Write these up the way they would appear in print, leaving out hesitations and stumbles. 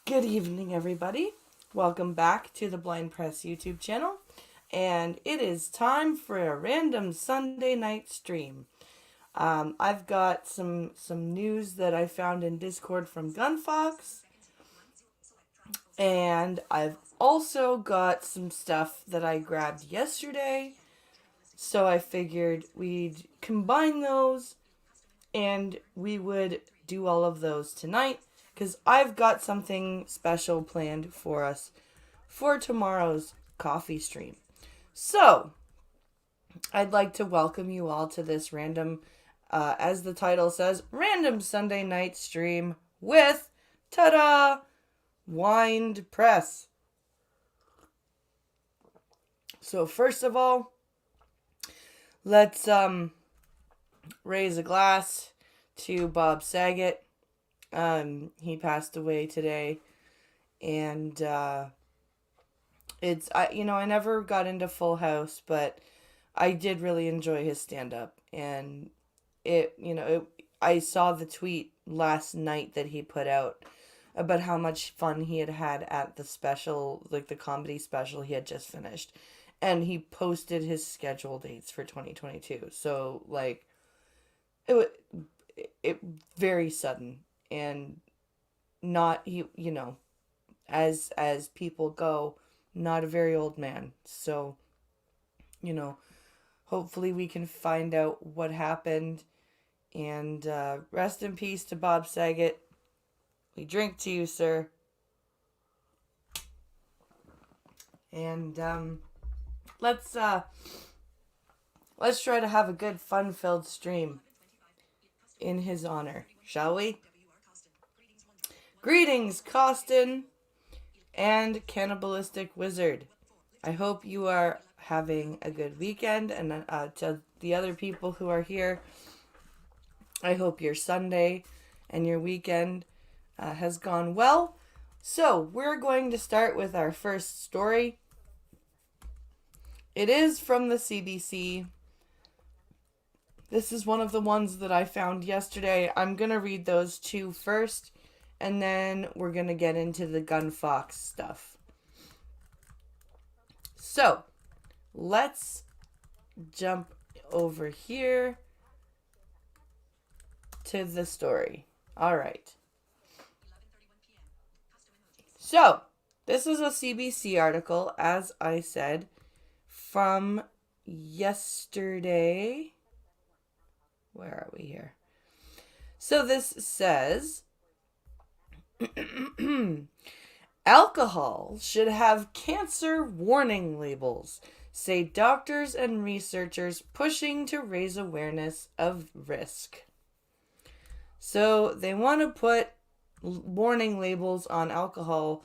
Good evening, everybody. Welcome back to the Blind Press YouTube channel. And it is time for a random Sunday night stream. I've got some news that I found in Discord from Gunfox. And I've also got some stuff that I grabbed yesterday. So I figured we'd combine those and we would do all of those tonight, because I've got something special planned for us for tomorrow's coffee stream. So, I'd like to welcome you all to this random, as the title says, random Sunday night stream with, ta-da, Wind Press. So first of all, let's raise a glass to Bob Saget. He passed away today, and I never got into Full House, but I did really enjoy his stand-up, and I saw the tweet last night that he put out about how much fun he had at the special, like the comedy special he had just finished, and he posted his schedule dates for 2022. So like, it very sudden, and not as people go, not a very old man. So hopefully we can find out what happened, and rest in peace to Bob Saget. We drink to you, sir. And let's try to have a good fun-filled stream in his honor, shall we? Greetings, Costin and Cannibalistic Wizard. I hope you are having a good weekend, and to the other people who are here, I hope your Sunday and your weekend has gone well. So, we're going to start with our first story. It is from the CBC. This is one of the ones that I found yesterday. I'm going to read those two first, and then we're going to get into the Gunfox stuff. So, let's jump over here to the story. All right. So, this is a CBC article, as I said, from yesterday. Where are we here? So this says, alcohol should have cancer warning labels, say doctors and researchers pushing to raise awareness of risk. So they want to put warning labels on alcohol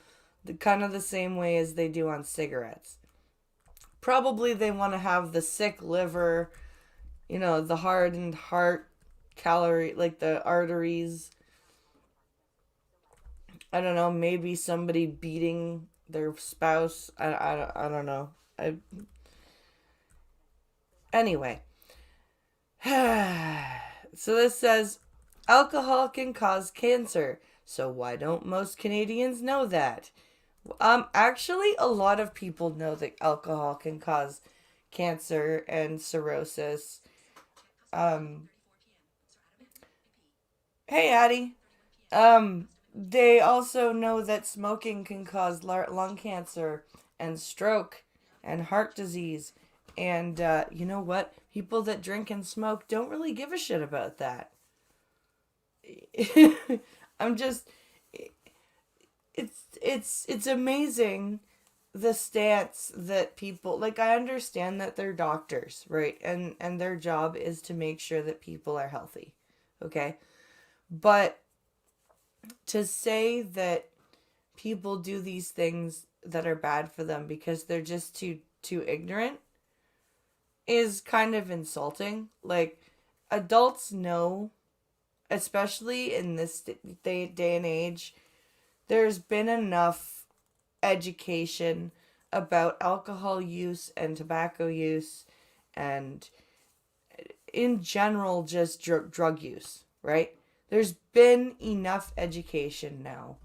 kind of the same way as they do on cigarettes. Probably they want to have the sick liver, the hardened heart, calorie, like the arteries. I don't know, maybe somebody beating their spouse. I don't know. Anyway. So this says, alcohol can cause cancer. So why don't most Canadians know that? Actually, a lot of people know that alcohol can cause cancer and cirrhosis. Hey, Addie. They also know that smoking can cause lung cancer and stroke and heart disease. And you know what? People that drink and smoke don't really give a shit about that. It's amazing the stance that people, like, I understand that they're doctors, right? And their job is to make sure that people are healthy. Okay? But to say that people do these things that are bad for them because they're just too ignorant is kind of insulting. Like, adults know, especially in this day and age, there's been enough education about alcohol use and tobacco use and in general just drug use, right? There's been enough education now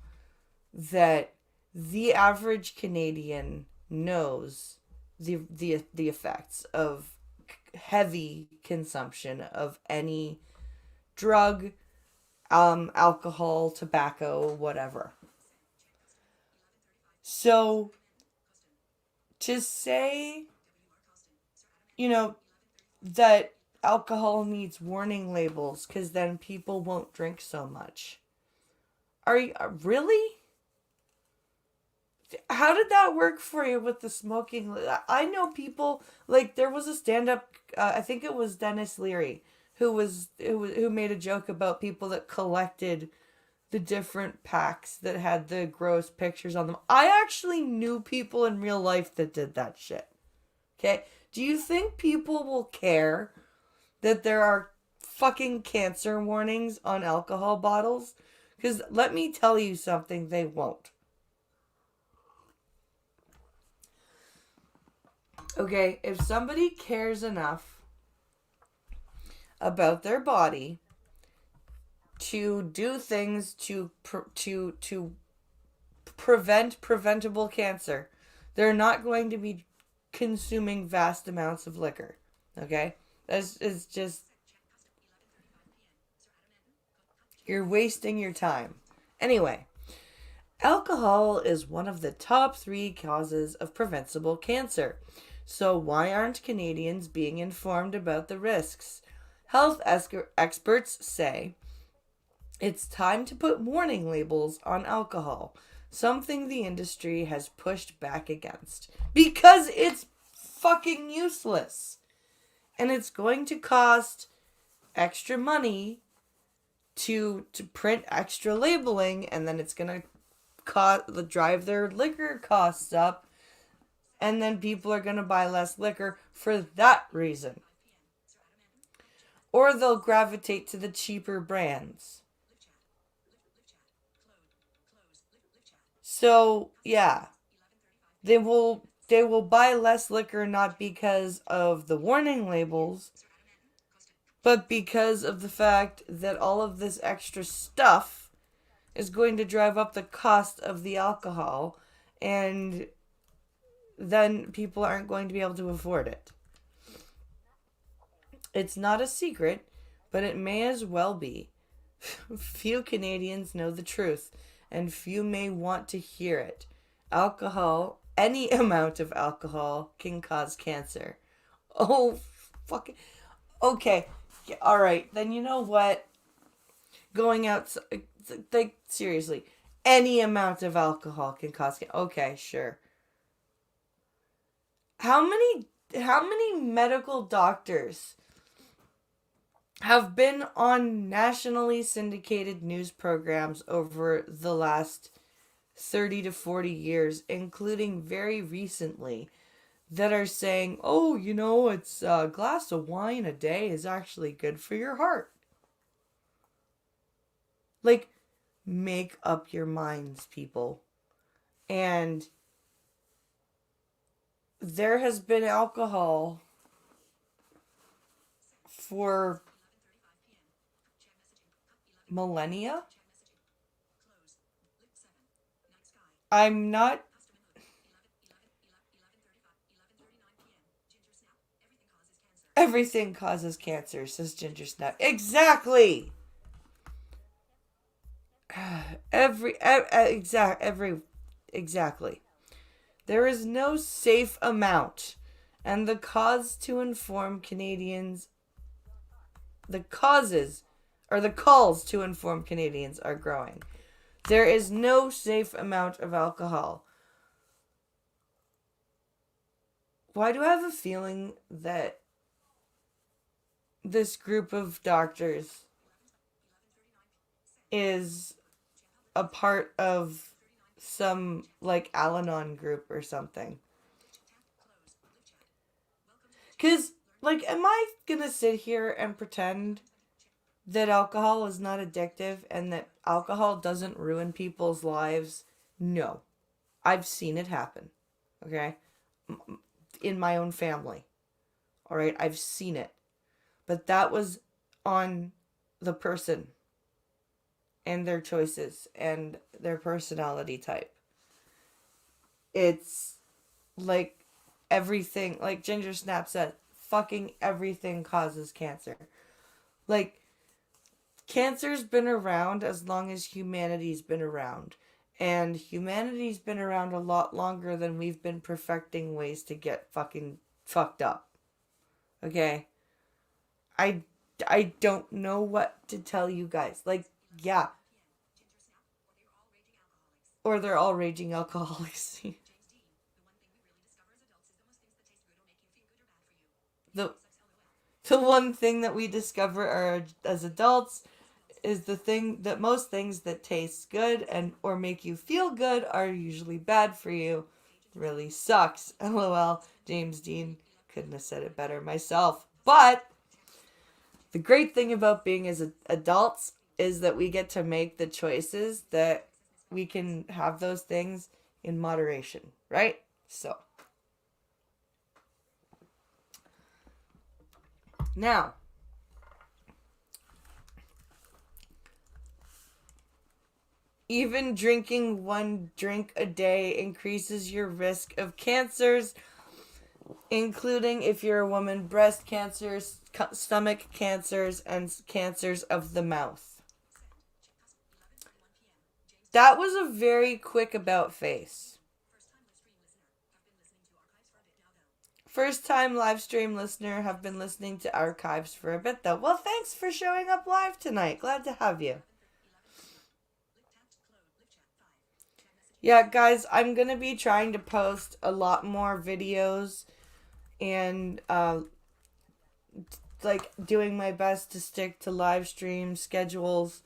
that the average Canadian knows the effects of heavy consumption of any drug, alcohol, tobacco, whatever. So to say, you know, that alcohol needs warning labels because then people won't drink so much. Are you really? How did that work for you with the smoking? I know people, like, there was a stand-up, I think it was Dennis Leary, who made a joke about people that collected the different packs that had the gross pictures on them. I actually knew people in real life that did that shit. Okay? Do you think people will care that there are fucking cancer warnings on alcohol bottles? Because let me tell you something, they won't. Okay, if somebody cares enough about their body to do things to prevent preventable cancer, they're not going to be consuming vast amounts of liquor. Okay? That's just, you're wasting your time. Anyway, alcohol is one of the top 3 causes of preventable cancer. So why aren't Canadians being informed about the risks? Health experts say it's time to put warning labels on alcohol, something the industry has pushed back against because it's fucking useless. And it's going to cost extra money to print extra labeling, and then it's going to drive their liquor costs up. And then people are going to buy less liquor for that reason. Or they'll gravitate to the cheaper brands. So, yeah. They will buy less liquor not because of the warning labels, but because of the fact that all of this extra stuff is going to drive up the cost of the alcohol, and then people aren't going to be able to afford it. It's not a secret, but it may as well be. Few Canadians know the truth, and few may want to hear it. Alcohol, any amount of alcohol, can cause cancer. Oh, fucking... Okay, alright, then you know what? Going out... Like, seriously. Any amount of alcohol can cause cancer. Okay, sure. How many medical doctors have been on nationally syndicated news programs over the last 30 to 40 years, including very recently, that are saying, oh, it's a glass of wine a day is actually good for your heart? Like, make up your minds, people. And there has been alcohol for millennia. I'm not... Everything causes cancer, says Ginger Snap. Exactly! Exactly. There is no safe amount, and the calls to inform Canadians are growing. There is no safe amount of alcohol. Why do I have a feeling that this group of doctors is a part of some, like, Al-Anon group or something? Because, like, am I gonna sit here and pretend that alcohol is not addictive and that alcohol doesn't ruin people's lives? No. I've seen it happen. Okay? In my own family. Alright? I've seen it. But that was on the person. and their choices and their personality type. It's like everything, like Ginger Snap said, fucking everything causes cancer. Like, cancer's been around as long as humanity's been around. And humanity's been around a lot longer than we've been perfecting ways to get fucking fucked up. Okay? I don't know what to tell you guys. Like, yeah. Or they're all raging alcoholics. the the one thing that we discover are as adults is the thing that most things that taste good and or make you feel good are usually bad for you. Really sucks. LOL. James Dean. Couldn't have said it better myself. But the great thing about being as adults is that we get to make the choices that we can have those things in moderation, right? So, now, even drinking 1 drink a day increases your risk of cancers, including, if you're a woman, breast cancers, stomach cancers, and cancers of the mouth. That was a very quick about face. First time live stream listener, have been listening to archives for a bit though. Well, thanks for showing up live tonight. Glad to have you. Yeah, guys, I'm going to be trying to post a lot more videos and like doing my best to stick to live stream schedules.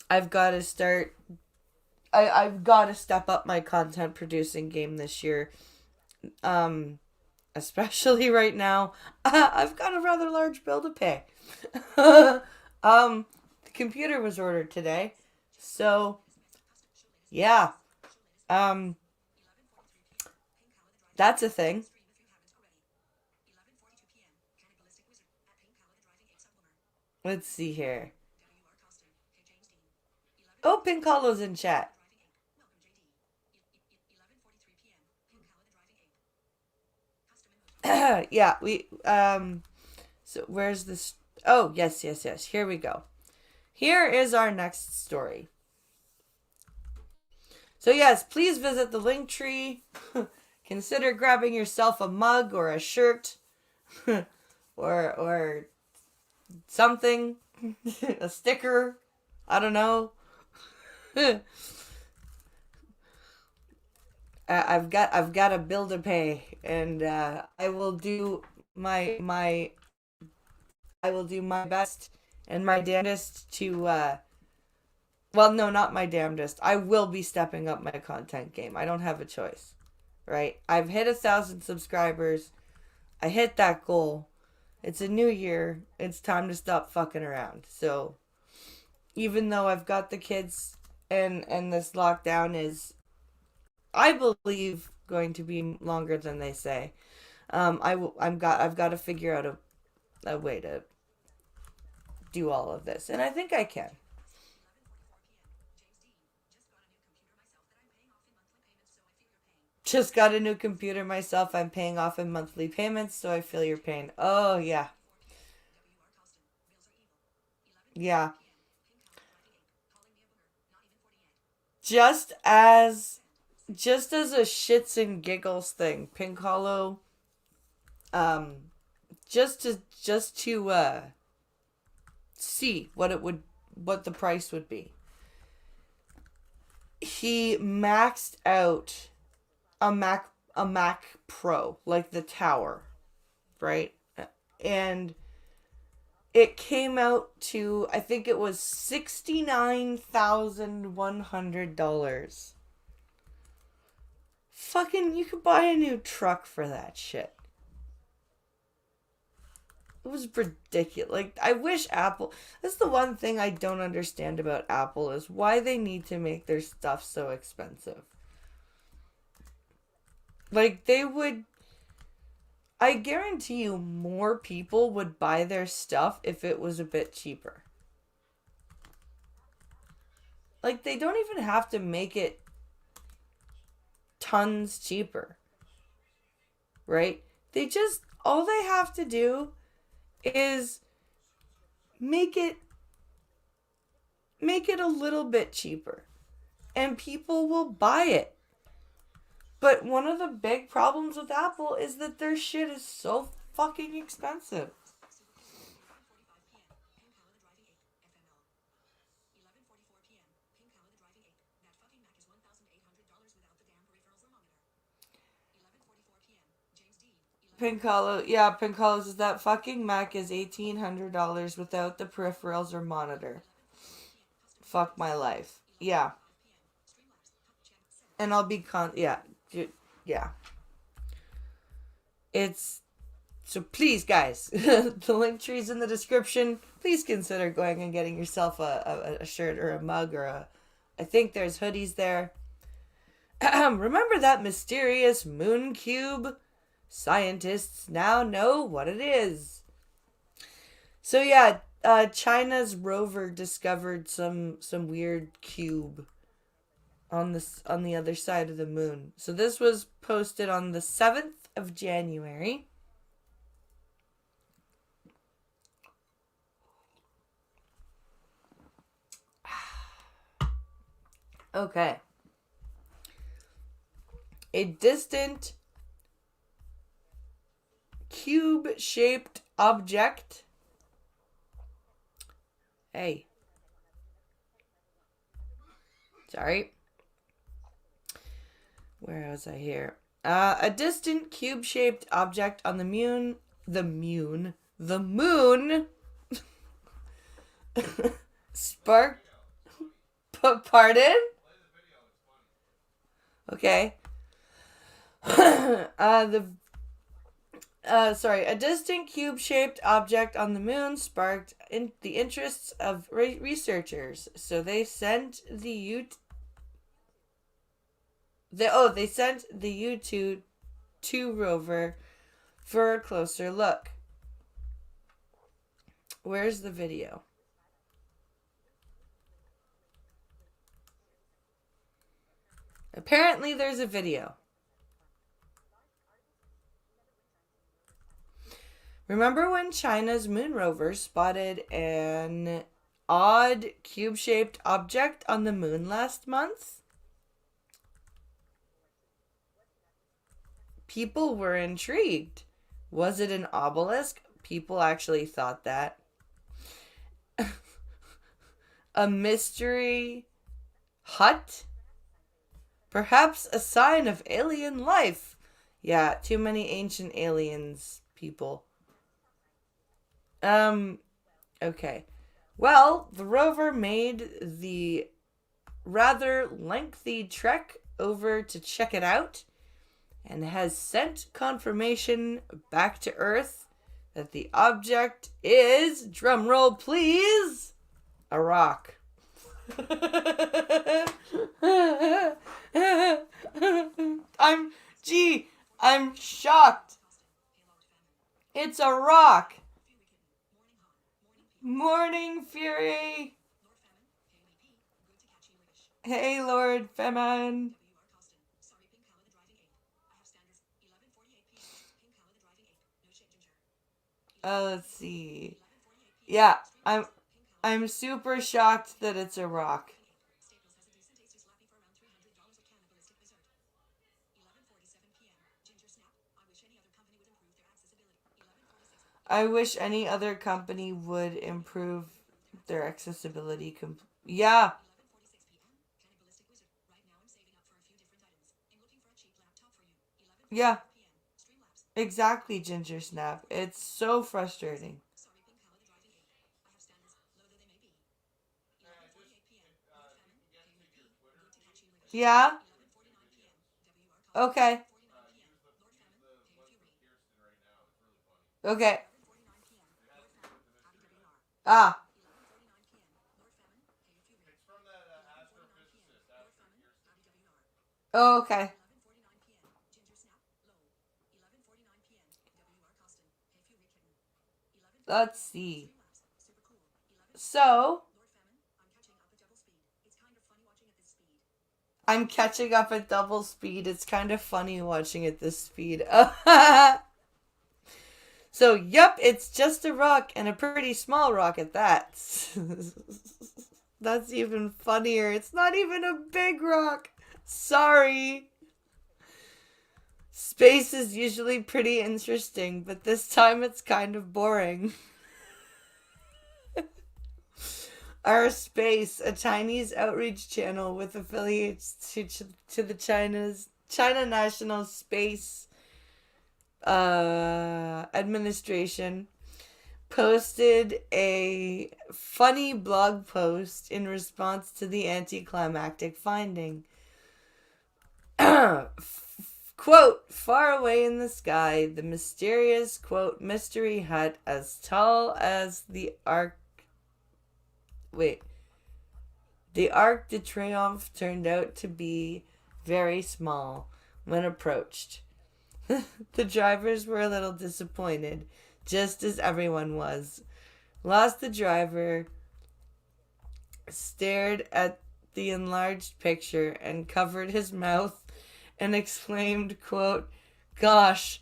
I've got to start I've got to step up my content producing game this year. Especially right now. I've got a rather large bill to pay. The computer was ordered today. So, yeah. That's a thing. Let's see here. Oh, Pink Hollow's in chat. Yeah, so where's this? Oh, yes. Here we go. Here is our next story. So yes, please visit the linktree. Consider grabbing yourself a mug or a shirt or something, a sticker. I don't know. I've got a bill to pay, and I will do my best and my damnedest to well, no, not my damnedest. I will be stepping up my content game. I don't have a choice, right? I've hit 1,000 subscribers. I hit that goal. It's a new year. It's time to stop fucking around. So, even though I've got the kids and this lockdown is, I believe, going to be longer than they say. I've got to figure out a way to do all of this, and I think I can. Just got a new computer myself. I'm paying off in monthly payments, so I feel your pain. Oh yeah, yeah. Just as a shits and giggles thing, Pink Hollow, um, just to see what the price would be. He maxed out a Mac Pro, like the tower, right? And it came out to, I think it was $69,100. Fucking, you could buy a new truck for that shit. It was ridiculous. Like, I wish Apple... That's the one thing I don't understand about Apple, is why they need to make their stuff so expensive. Like, they would... I guarantee you more people would buy their stuff if it was a bit cheaper. Like, they don't even have to make it tons cheaper, right? All they have to do is make it a little bit cheaper, and people will buy it. But one of the big problems with Apple is that their shit is so fucking expensive. Pink Hollow says that fucking Mac is $1,800 without the peripherals or monitor. Fuck my life. Yeah. And I'll be yeah. It's, so please guys, the link tree's in the description. Please consider going and getting yourself a shirt or a mug or I think there's hoodies there. Remember that mysterious moon cube? Scientists now know what it is. So yeah, China's rover discovered some weird cube on the other side of the moon. So this was posted on the 7th of January. Okay. A distant cube-shaped object. Hey. Sorry. Where was I here? A distant cube-shaped object on the moon. Spark. Pardon? Okay. A distant cube-shaped object on the moon sparked the interests of researchers. So they sent the U2 rover for a closer look. Where's the video? Apparently there's a video. Remember when China's moon rover spotted an odd cube-shaped object on the moon last month? People were intrigued. Was it an obelisk? People actually thought that. A mystery hut? Perhaps a sign of alien life. Yeah, too many ancient aliens, people. Okay. Well, the rover made the rather lengthy trek over to check it out and has sent confirmation back to Earth that the object is, drumroll please, a rock. I'm shocked. It's a rock. Morning Fury. Hey, Lord Femin. Let's see. Yeah, I'm super shocked that it's a rock. I wish any other company would improve their accessibility. Yeah. Yeah. Exactly, Ginger Snap. It's so frustrating. Yeah? Okay. Okay. Ah. Oh, okay. Let's see. So, I'm catching up at double speed. It's kind of funny watching at this speed. So, yep, it's just a rock, and a pretty small rock at that. That's even funnier. It's not even a big rock. Sorry. Space is usually pretty interesting, but this time it's kind of boring. Our Space, a Chinese outreach channel with affiliates to the China National Space Administration, posted a funny blog post in response to the anticlimactic finding. Quote, far away in the sky, the mysterious, quote, mystery hut as tall as the Arc de Triomphe turned out to be very small when approached. The drivers were a little disappointed, just as everyone was. Lost the driver stared at the enlarged picture and covered his mouth and exclaimed, quote, gosh,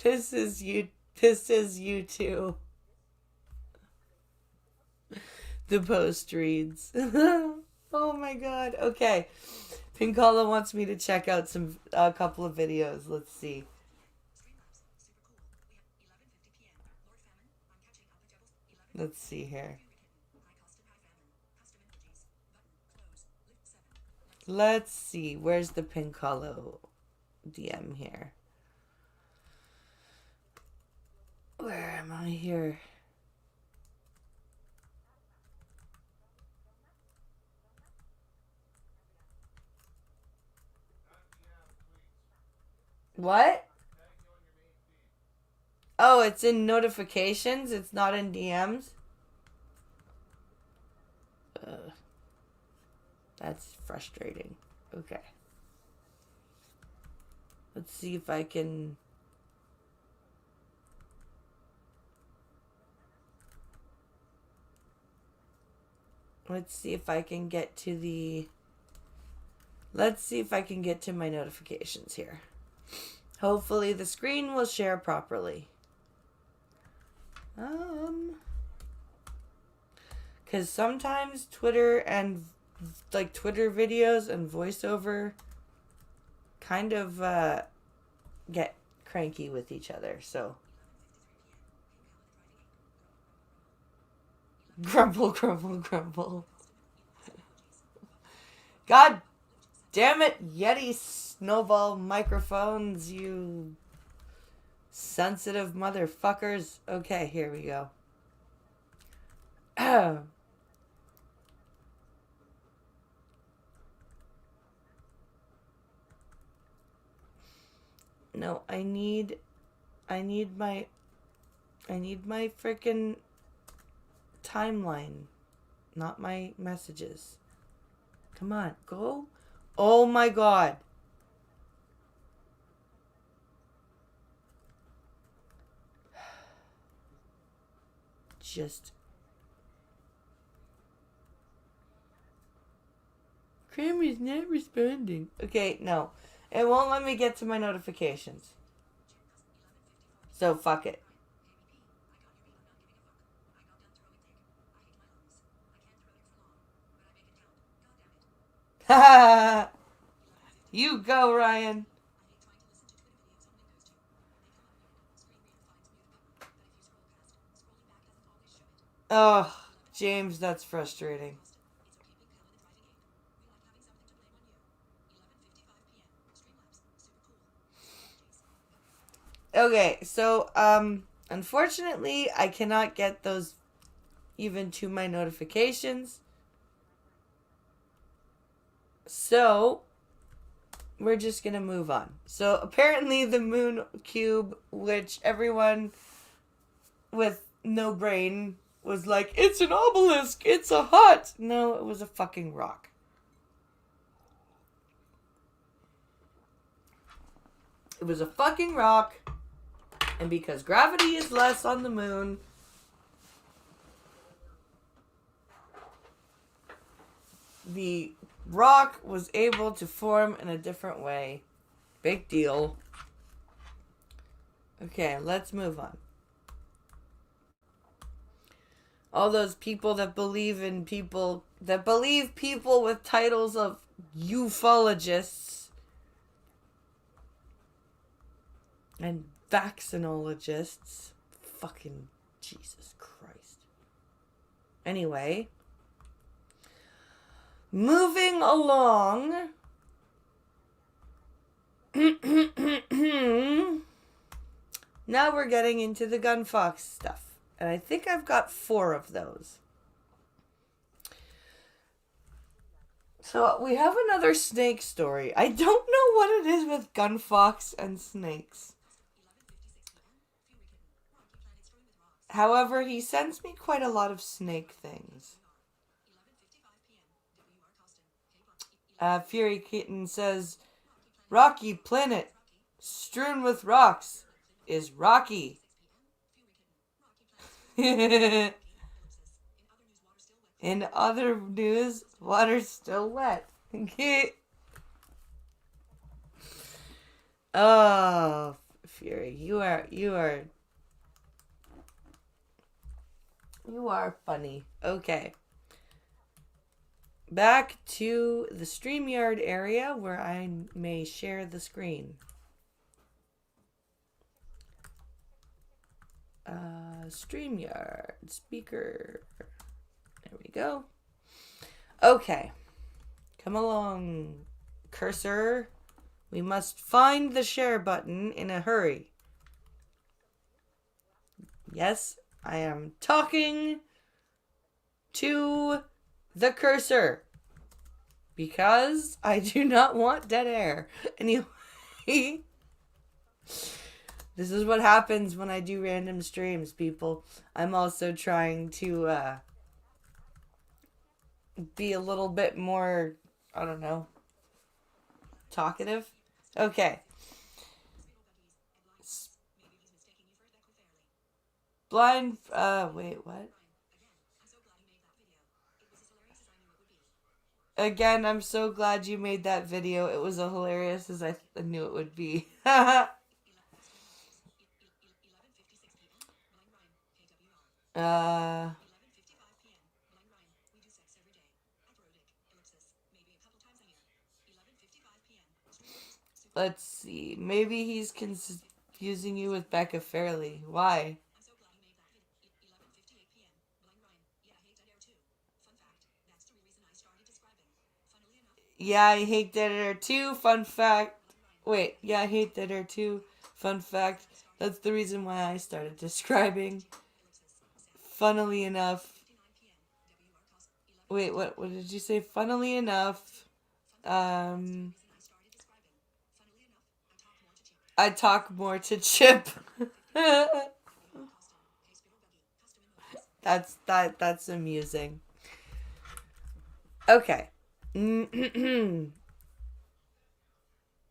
this is you too. The post reads. Oh my god. Okay. Pinkala wants me to check out a couple of videos. Let's see. Let's see here. Let's see. Where's the Pinkala DM here? Where am I here? What? Oh, it's in notifications? It's not in DMs? That's frustrating. Okay. Let's see if I can... Let's see if I can get to the... Let's see if I can get to my notifications here. Hopefully the screen will share properly. Because sometimes Twitter and like Twitter videos and voiceover kind of get cranky with each other, so grumble, grumble, grumble. God damn it, Yeti snowball microphones, you sensitive motherfuckers. Okay, here we go. No, I need my freaking timeline, not my messages. Come on, go. Oh my god. Just Kramer's not responding. Okay, no. It won't let me get to my notifications. So fuck it. Ha! You go, Ryan. Oh, James, that's frustrating. Okay, so, unfortunately, I cannot get those even to my notifications. So, we're just gonna move on. So, apparently the moon cube, which everyone with no brain was like, it's an obelisk, it's a hut. No, it was a fucking rock. It was a fucking rock. And because gravity is less on the moon, the rock was able to form in a different way. Big deal. Okay, let's move on. All those people that believe people with titles of ufologists and vaccinologists. Fucking Jesus Christ. Anyway, moving along. Now we're getting into the Gunfox stuff. And I think I've got 4 of those. So we have another snake story. I don't know what it is with Gunfox and snakes. However, he sends me quite a lot of snake things. Fury Kitten says, Rocky planet strewn with rocks is rocky. In other news, water's still wet. Oh, Fury, you are funny. Okay. Back to the StreamYard area where I may share the screen. StreamYard speaker. There we go. Okay. Come along, cursor. We must find the share button in a hurry. Yes, I am talking to the cursor because I do not want dead air. Anyway, this is what happens when I do random streams, people. I'm also trying to be a little bit more, I don't know, talkative. Okay. Wait, what? Again, I'm so glad you made that video. It was as hilarious as I knew it would be. Let's see. Maybe he's confusing you with Becca Fairley. Why? Yeah, I hate Dead Air too. Fun fact. Wait, yeah, I hate Dead Air too. Fun fact. That's the reason why I started describing. Funnily enough. Wait, what did you say? Funnily enough. I talk more to Chip. That's amusing. Okay.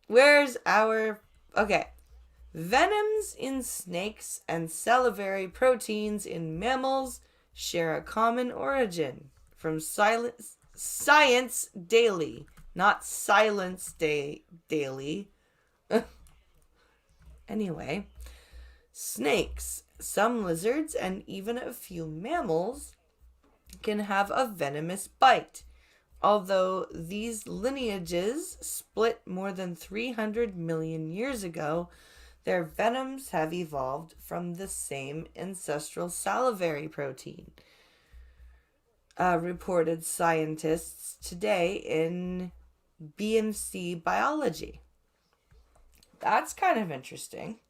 Where's our... Okay. Venoms in snakes and salivary proteins in mammals share a common origin. From Science Daily. Not Silence Daily. Anyway. Snakes, some lizards, and even a few mammals can have a venomous bite. Although these lineages split more than 300 million years ago, their venoms have evolved from the same ancestral salivary protein, reported scientists today in BMC Biology. That's kind of interesting.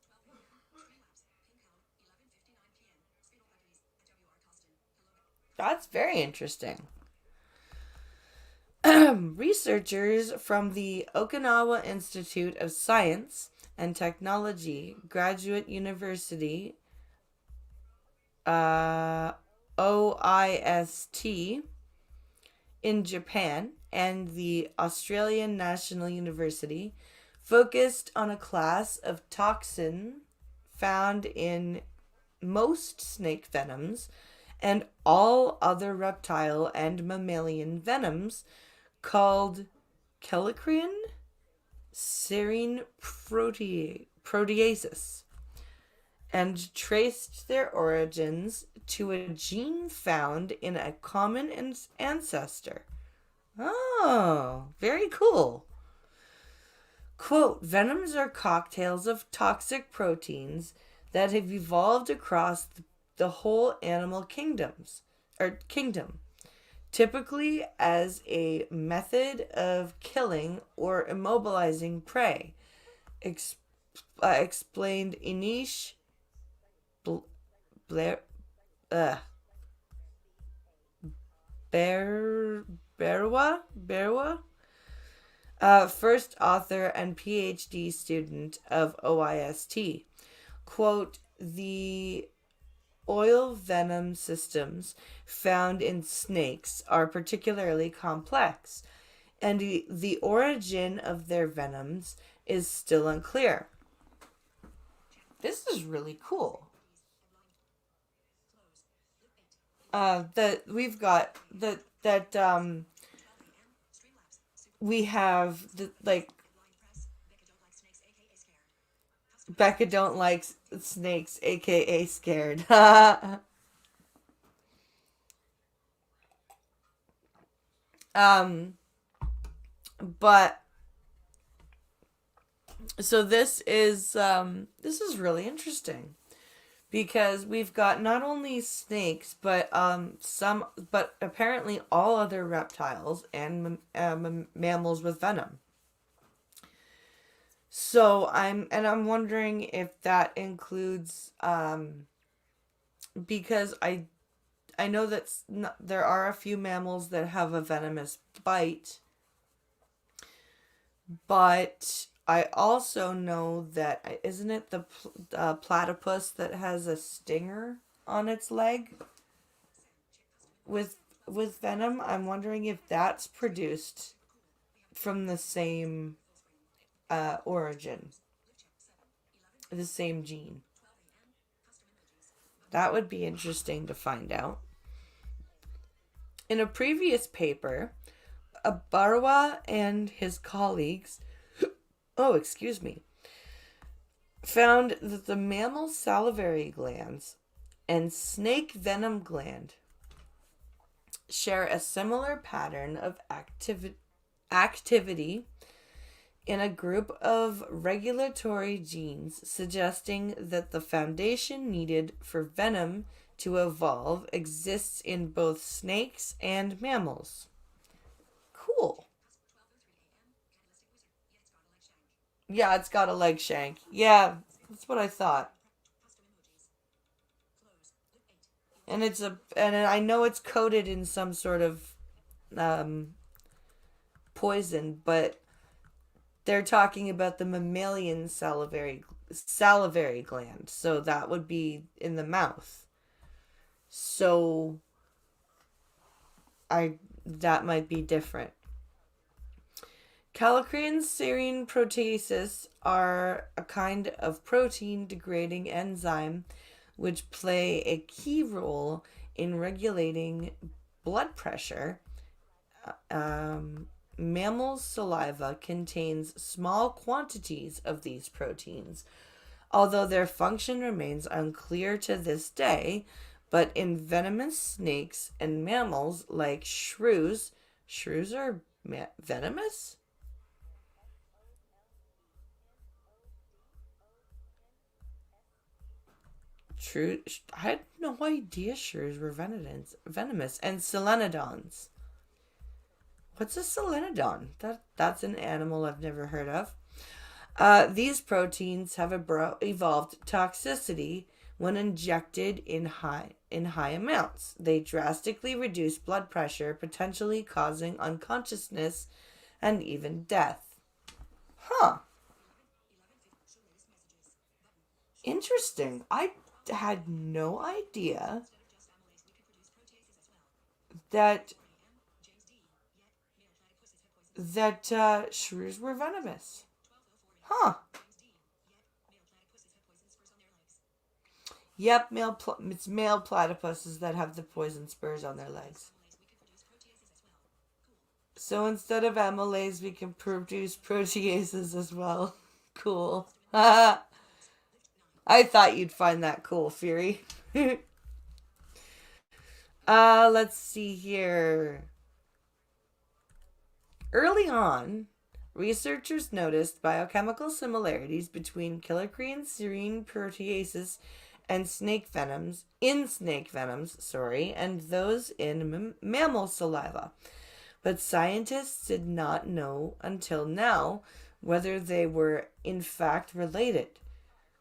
That's very interesting. Researchers from the Okinawa Institute of Science and Technology Graduate University, OIST, in Japan, and the Australian National University focused on a class of toxin found in most snake venoms and all other reptile and mammalian venoms called Callicrian Serine proteases and traced their origins to a gene found in a common ancestor. Oh, very cool. Quote, venoms are cocktails of toxic proteins that have evolved across the whole animal kingdom, typically as a method of killing or immobilizing prey, explained Inish Blair, Berwa, first author and PhD student of OIST. Quote, the oil venom systems found in snakes are particularly complex, and the origin of their venoms is still unclear. This is really cool. That we've got we have the like Becca don't like snakes, aka scared. But so this is really interesting because we've got not only snakes but apparently all other reptiles and mammals with venom. So I'm wondering if that includes because I know that there are a few mammals that have a venomous bite, but I also know that isn't it the platypus that has a stinger on its leg with venom? I'm wondering if that's produced from the same origin, the same gene. That would be interesting to find out. In a previous paper, Barwa and his colleagues, found that the mammal salivary glands and snake venom gland share a similar pattern of activity in a group of regulatory genes, suggesting that the foundation needed for venom to evolve exists in both snakes and mammals. Cool. Yeah, it's got a leg shank. Yeah, that's what I thought. And I know it's coated in some sort of um, poison, but they're talking about the mammalian salivary gland, so that would be in the mouth. So that might be different. Callicrian serine proteases are a kind of protein degrading enzyme which play a key role in regulating blood pressure. Mammals' saliva contains small quantities of these proteins, although their function remains unclear to this day. But in venomous snakes and mammals like shrews are venomous? True, I had no idea shrews were venomous. And solenodons. What's a solenodon? That's an animal I've never heard of. These proteins have evolved toxicity when injected in high amounts. They drastically reduce blood pressure, potentially causing unconsciousness and even death. Huh. Interesting. I had no idea that shrews were venomous. Huh. Yep, it's male platypuses that have the poison spurs on their legs. So instead of amylase, we can produce proteases as well. Cool. I thought you'd find that cool, Fury. Let's see here. Early on, researchers noticed biochemical similarities between kallikrein serine proteases and snake venoms, and those in mammal saliva. But scientists did not know until now whether they were in fact related.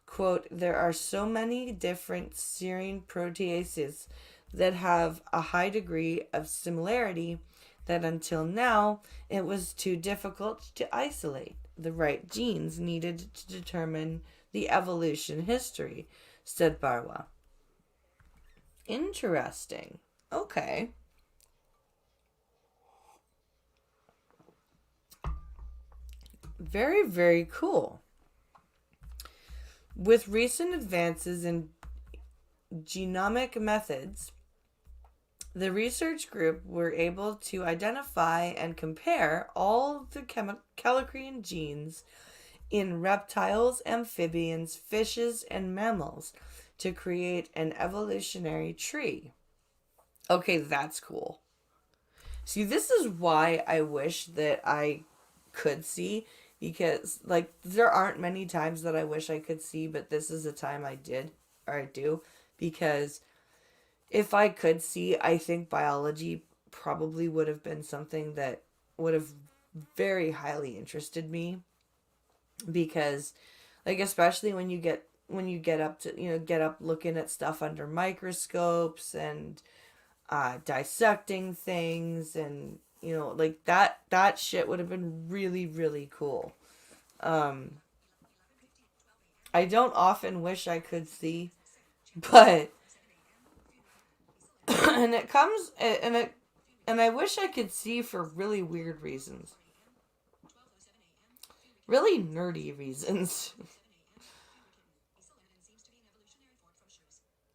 Quote, there are so many different serine proteases that have a high degree of similarity that until now it was too difficult to isolate the right genes needed to determine the evolution history, said Barwa. Interesting. Okay. Very, very cool. With recent advances in genomic methods, the research group were able to identify and compare all the kallikrein genes in reptiles, amphibians, fishes, and mammals to create an evolutionary tree. Okay, that's cool. See, this is why I wish that I could see, because like there aren't many times that I wish I could see, but this is a time I do, because if I could see, I think biology probably would have been something that would have very highly interested me, because like especially when you get up to get up looking at stuff under microscopes and dissecting things, and like that shit would have been really, really cool. I don't often wish I could see, but and it comes and I wish I could see for really weird reasons. Really nerdy reasons.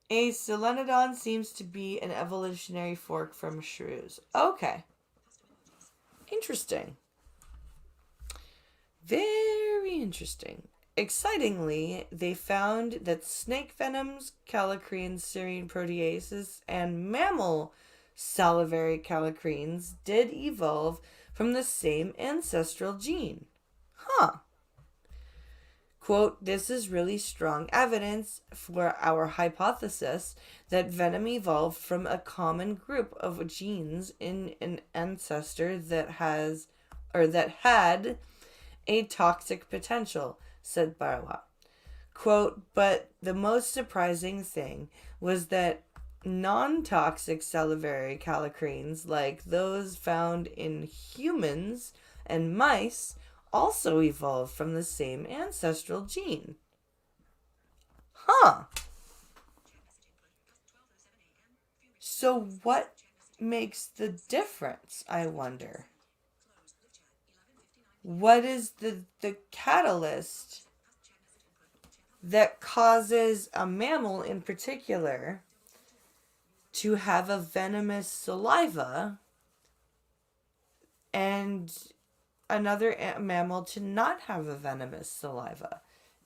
A solenodon seems to be an evolutionary fork from shrews. Okay. Interesting. Very interesting. Excitingly, they found that snake venoms, kallikrein serine proteases, and mammal salivary kallikreins did evolve from the same ancestral gene. Huh. Quote, this is really strong evidence for our hypothesis that venom evolved from a common group of genes in an ancestor that had a toxic potential, said Barwa. Quote, but the most surprising thing was that non-toxic salivary kallikreins, like those found in humans and mice, also evolved from the same ancestral gene. Huh. So what makes the difference, I wonder? What is the catalyst that causes a mammal in particular to have a venomous saliva and another mammal to not have a venomous saliva,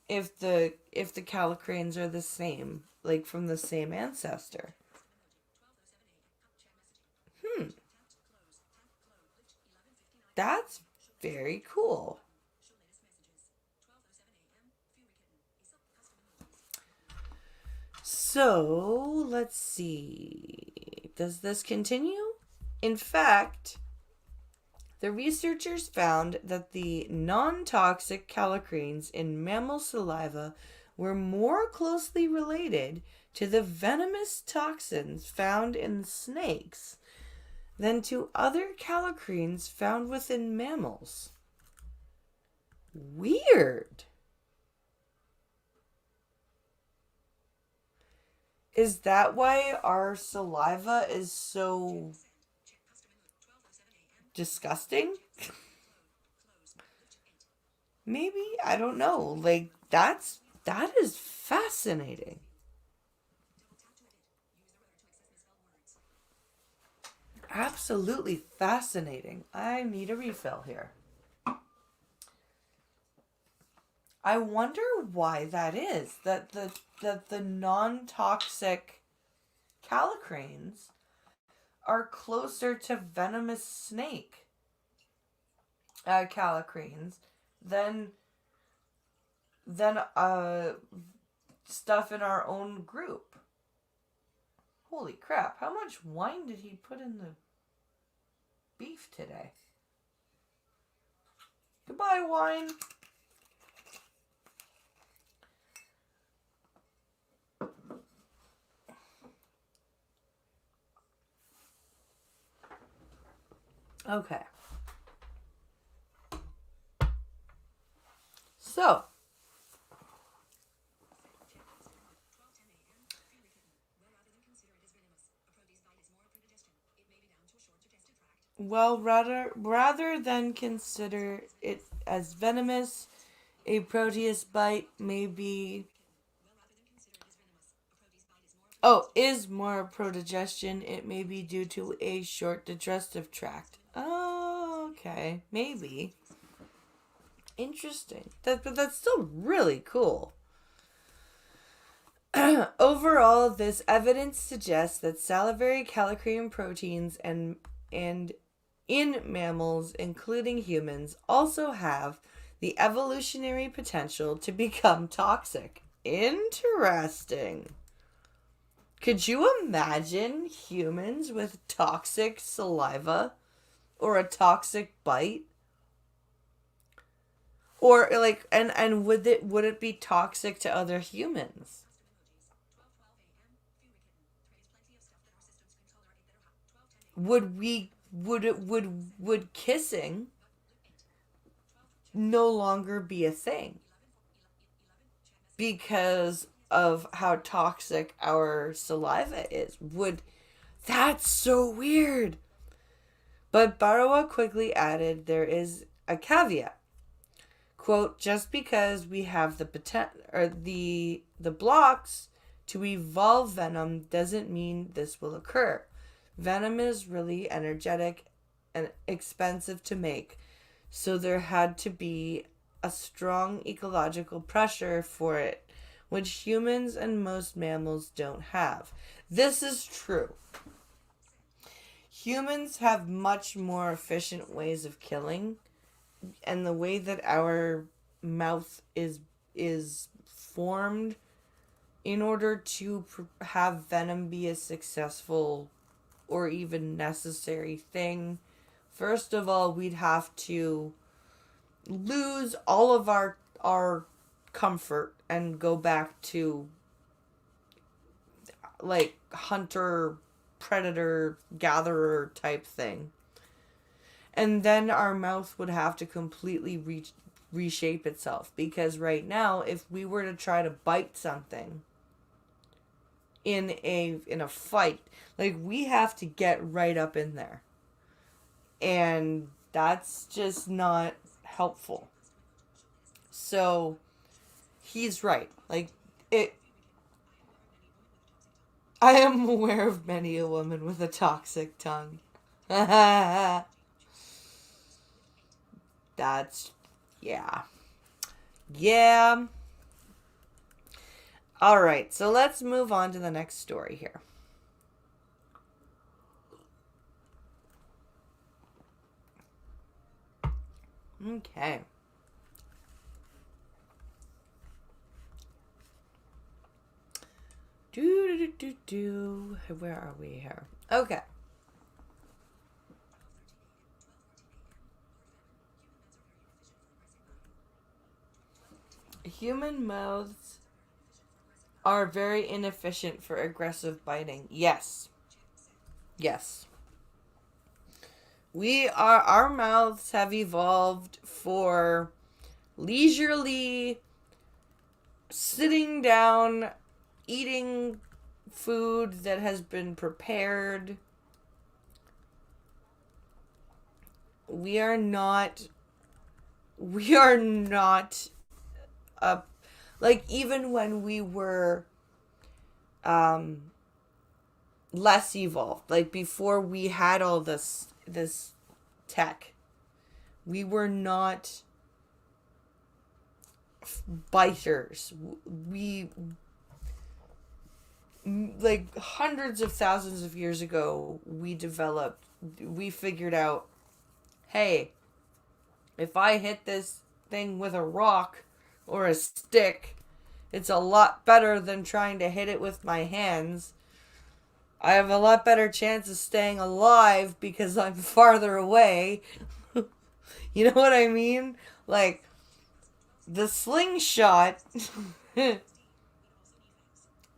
if the kallikreins are the same, like from the same ancestor? That's very cool. So let's see, does this continue? In fact, the researchers found that the non-toxic kallikreins in mammal saliva were more closely related to the venomous toxins found in snakes than to other kallikreins found within mammals. Weird. Is that why our saliva is so disgusting? Maybe, I don't know. Like that is fascinating. Absolutely fascinating. I need a refill here. I wonder why that is. That the non-toxic callicranes are closer to venomous snake callicranes than stuff in our own group. Holy crap, how much wine did he put in the beef today? Goodbye, wine. Okay. So, well, rather than consider it as venomous, a proteus bite may be is more prodigestion. It may be due to a short digestive tract. Oh, okay, maybe. Interesting. But that's still really cool. Overall, this evidence suggests that salivary callicrein proteins and in mammals, including humans, also have the evolutionary potential to become toxic. Interesting. Could you imagine humans with toxic saliva or a toxic bite? Or like and would it be toxic to other humans? Would kissing no longer be a thing because of how toxic our saliva is? That's so weird. But Barawa quickly added there is a caveat. Quote, just because we have the potential or the blocks to evolve venom doesn't mean this will occur. Venom is really energetic and expensive to make, so there had to be a strong ecological pressure for it, which humans and most mammals don't have. This is true. Humans have much more efficient ways of killing, and the way that our mouth is formed in order to have venom be a successful or even necessary thing, first of all, we'd have to lose all of our comfort and go back to like hunter predator gatherer type thing. And then our mouth would have to completely reshape itself, because right now if we were to try to bite something in a fight, like, we have to get right up in there, and that's just not helpful. So he's right. Like, it I am aware of many a woman with a toxic tongue. That's yeah. Yeah. All right, so let's move on to the next story here. Okay. Where are we here? Okay. Human mouths are very inefficient for aggressive biting. Yes. Yes. Our mouths have evolved for leisurely sitting down, eating food that has been prepared. We are not like, even when we were less evolved. Like before we had all this tech, we were not biters. We, like hundreds of thousands of years ago, we figured out, hey, if I hit this thing with a rock or a stick, it's a lot better than trying to hit it with my hands. I have a lot better chance of staying alive because I'm farther away. You know what I mean? Like, the slingshot,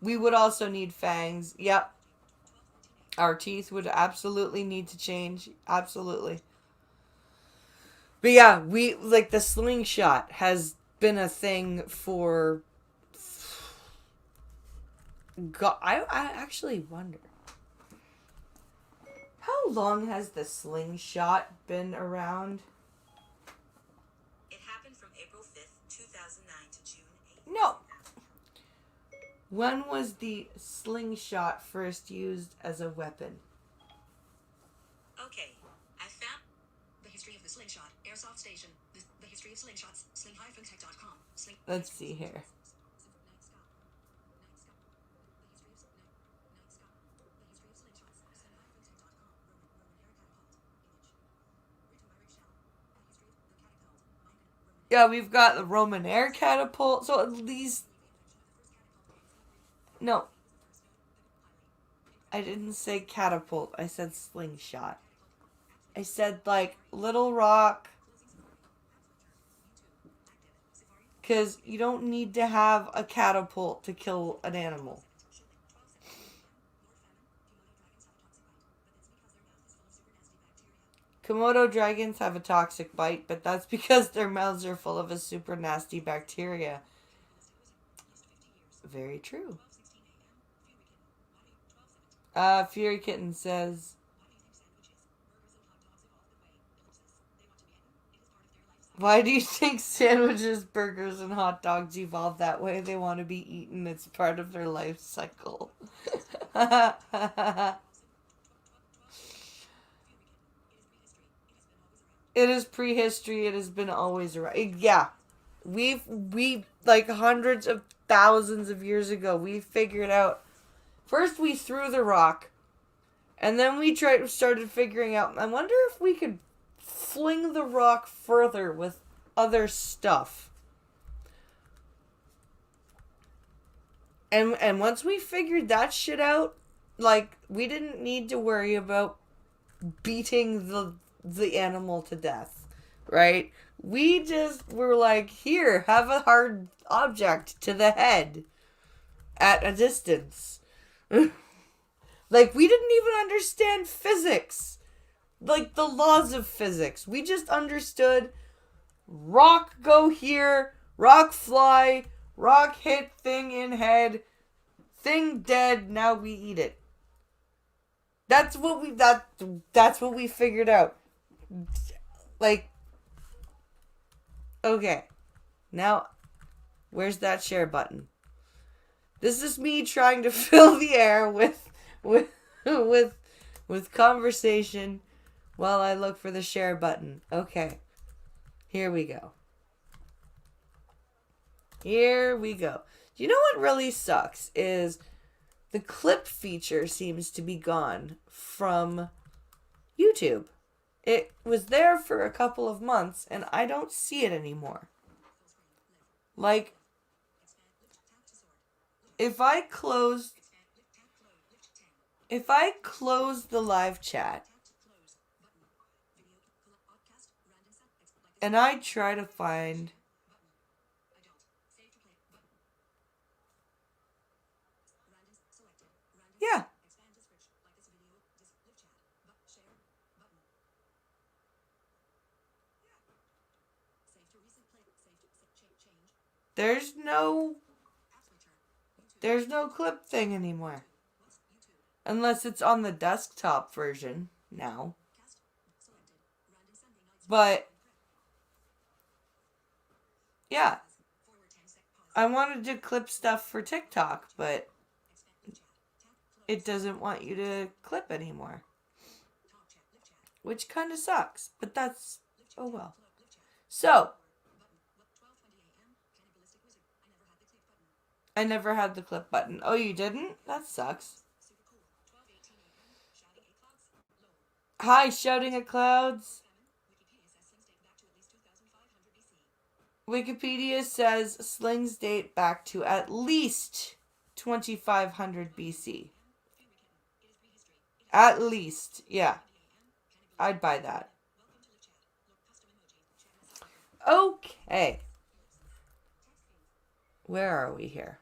we would also need fangs. Yep. Our teeth would absolutely need to change. Absolutely. But yeah, the slingshot has been a thing for... God, I actually wonder. How long has the slingshot been around? It happened from April 5th, 2009 to June 8th. No. When was the slingshot first used as a weapon? Okay, I found the history of the slingshot, airsoft station, the history of slingshots, sling-tech.com. Let's see here. Yeah, we've got the Roman air catapult, so at least... No. I didn't say catapult, I said slingshot. I said, like, little rock. Because you don't need to have a catapult to kill an animal. Komodo dragons have a toxic bite, but that's because their mouths are full of a super nasty bacteria. Very true. Fury Kitten says... Why do you think sandwiches, burgers, and hot dogs evolve that way? They want to be eaten. It's part of their life cycle. It is prehistory. It has been always around. Yeah. We like hundreds of thousands of years ago, we figured out. First we threw the rock. And then we started figuring out, I wonder if we could fling the rock further with other stuff. And once we figured that shit out, like, we didn't need to worry about beating the animal to death, right? We just were like, here, have a hard object to the head at a distance. Like, we didn't even understand physics. Like, the laws of physics. We just understood rock go here, rock fly, rock hit thing in head, thing dead, now we eat it. That's what we figured out. Like, okay. Now, where's that share button? This is me trying to fill the air with conversation while I look for the share button. Okay. Here we go. Here we go. Do you know what really sucks is the clip feature seems to be gone from YouTube. It was there for a couple of months and I don't see it anymore. Like, if I close the live chat and I try to find... Yeah. There's no clip thing anymore. Unless it's on the desktop version now. But yeah. I wanted to clip stuff for TikTok, but it doesn't want you to clip anymore. Which kind of sucks, but that's, oh well. So, I never had the clip button. Oh, you didn't? That sucks. Hi, shouting at clouds. Wikipedia says slings date back to at least 2500 BC. At least, yeah. I'd buy that. Okay. Where are we here?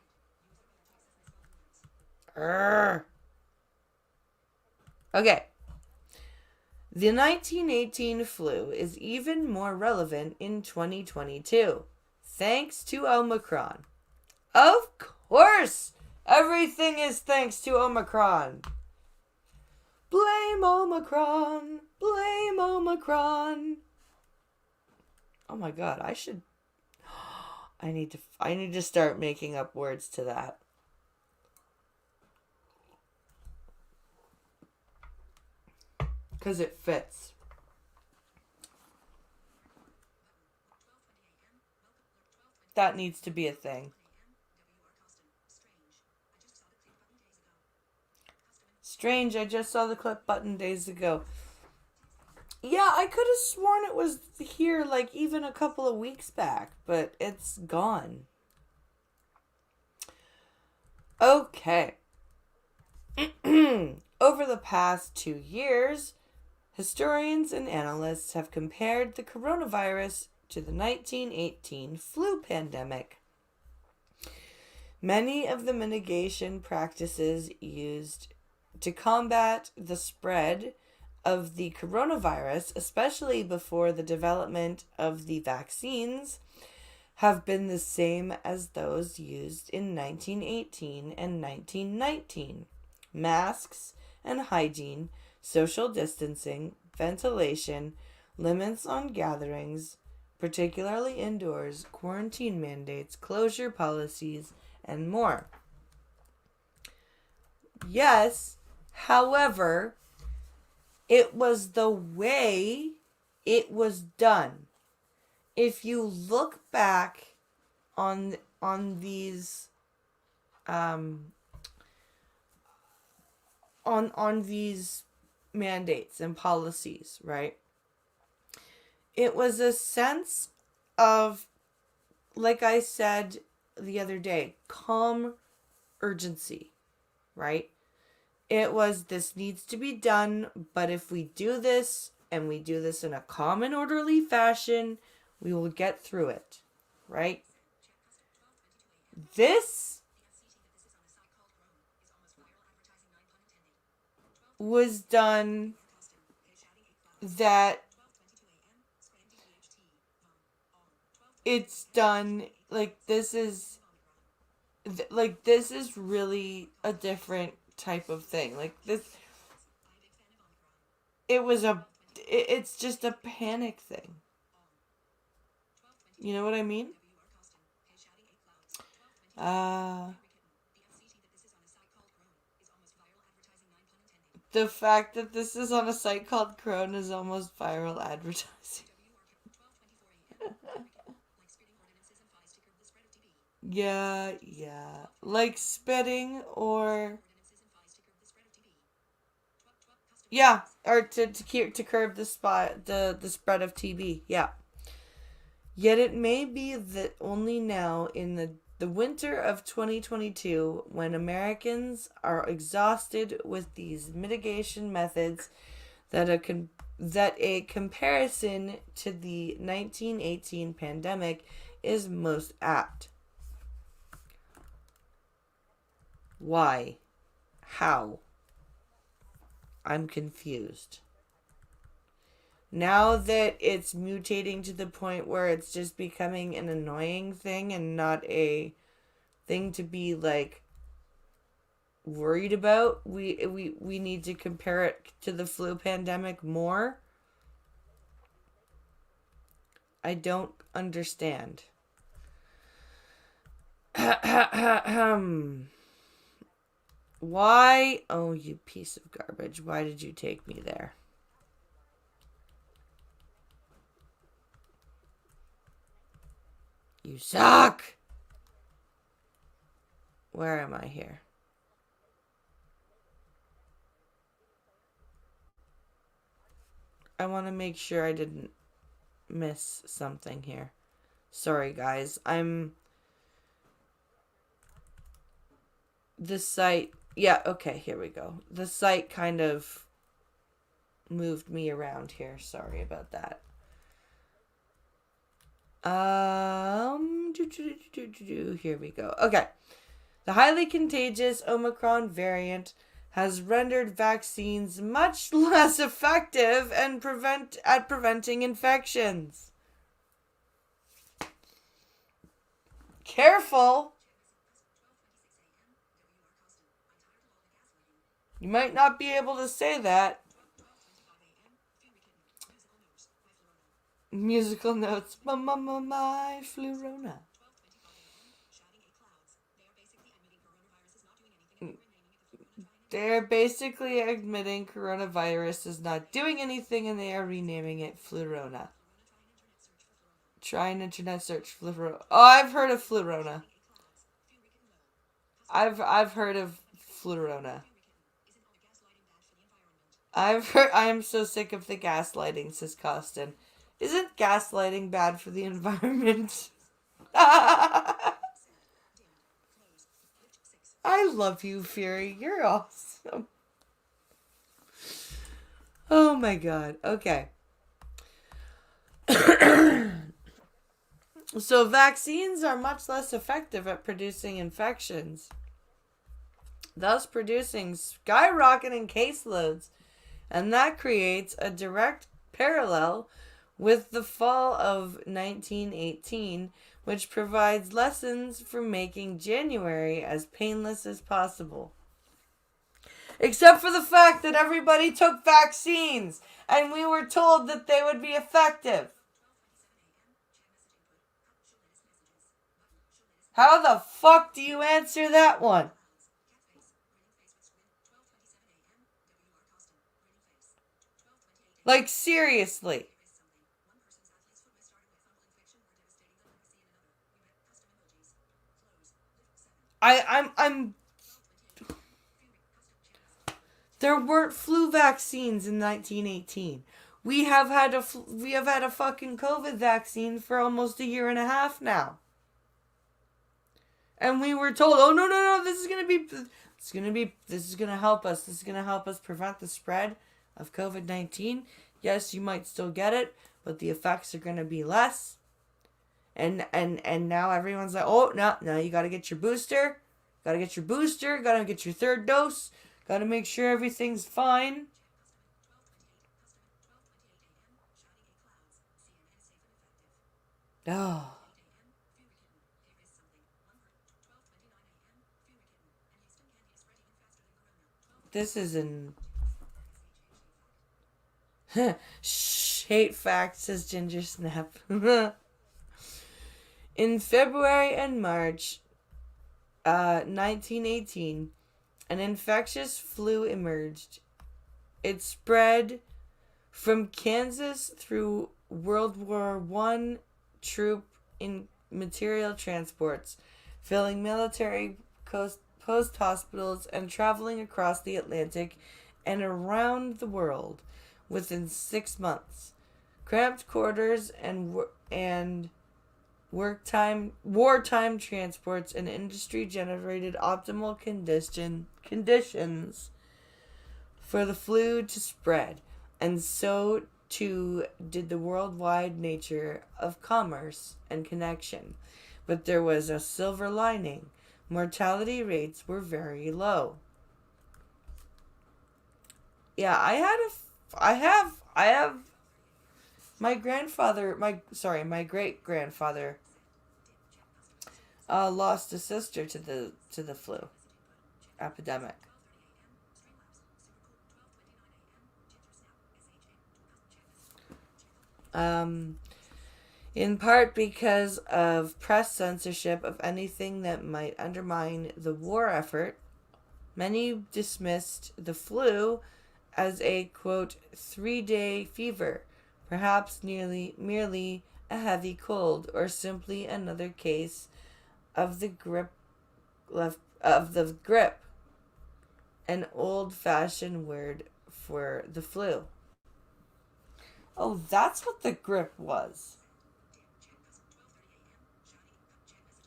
Okay. The 1918 flu is even more relevant in 2022, thanks to Omicron. Of course! Everything is thanks to Omicron. Blame Omicron! Blame Omicron! Oh my god, I need to start making up words to that. Because it fits. That needs to be a thing. Strange, I just saw the clip button days ago. Yeah, I could have sworn it was here like even a couple of weeks back, but it's gone. Okay. Over the past 2 years, historians and analysts have compared the coronavirus to the 1918 flu pandemic. Many of the mitigation practices used to combat the spread of the coronavirus, especially before the development of the vaccines, have been the same as those used in 1918 and 1919. Masks and hygiene, social distancing, ventilation, limits on gatherings, particularly indoors, quarantine mandates, closure policies, and more. Yes, however, it was the way it was done. If you look back on these on these mandates and policies, right? It was a sense of, like I said the other day, calm urgency, right? It was, this needs to be done, but if we do this, and we do this in a calm and orderly fashion, we will get through it, right? This was done that it's done like this is really a different type of thing. Like this, it's just a panic thing. You know what I mean? The fact that this is on a site called Chrome is almost viral advertising. Yeah. Like spitting or... Yeah, or to curb the spread of TB. Yeah. Yet it may be that only now in the winter of 2022, when Americans are exhausted with these mitigation methods, that a comparison to the 1918 pandemic is most apt. Why? How? I'm confused. Now that it's mutating to the point where it's just becoming an annoying thing and not a thing to be like worried about, we need to compare it to the flu pandemic more. I don't understand. Why? Oh, you piece of garbage. Why did you take me there? You suck! Where am I here? I want to make sure I didn't miss something here. Sorry, guys. The site... Yeah, okay, here we go. The site kind of moved me around here. Sorry about that. Here we go. Okay. The highly contagious Omicron variant has rendered vaccines much less effective and preventing infections. Careful! You might not be able to say that. Musical notes. My Flurona. They're basically admitting coronavirus is not doing anything and they are renaming it Flurona. Try an internet search Flurona. Oh, I've heard of Flurona. I've heard of Flurona. I am so sick of the gaslighting, says Costin. Isn't gaslighting bad for the environment? I love you, Fury. You're awesome. Oh my god. Okay. So vaccines are much less effective at producing infections, thus producing skyrocketing caseloads, and that creates a direct parallel with the fall of 1918, which provides lessons for making January as painless as possible. Except for the fact that everybody took vaccines, and we were told that they would be effective. How the fuck do you answer that one? Like, seriously. I'm There weren't flu vaccines in 1918. We have had a fucking COVID vaccine for almost a year and a half now. And we were told, "Oh no, this is going to help us. This is going to help us prevent the spread of COVID-19. Yes, you might still get it, but the effects are going to be less." And now everyone's like, "Oh, no, you got to get your booster. Got to get your booster, got to get your third dose. Got to make sure everything's fine." Oh. This is an... Shh, hate fact, says Ginger Snap. In February and March 1918, an infectious flu emerged. It spread from Kansas through World War I troop in material transports, filling military post hospitals and traveling across the Atlantic and around the world within 6 months. Cramped quarters and wartime transports and industry generated optimal conditions for the flu to spread, and so too did the worldwide nature of commerce and connection. But there was a silver lining. Mortality rates were very low. Yeah, I have my great grandfather lost a sister to the flu epidemic. In part because of press censorship of anything that might undermine the war effort, Many dismissed the flu as a, quote, 3-day fever, perhaps merely a heavy cold, or simply another case of the grip, an old-fashioned word for the flu. Oh, that's what the grip was.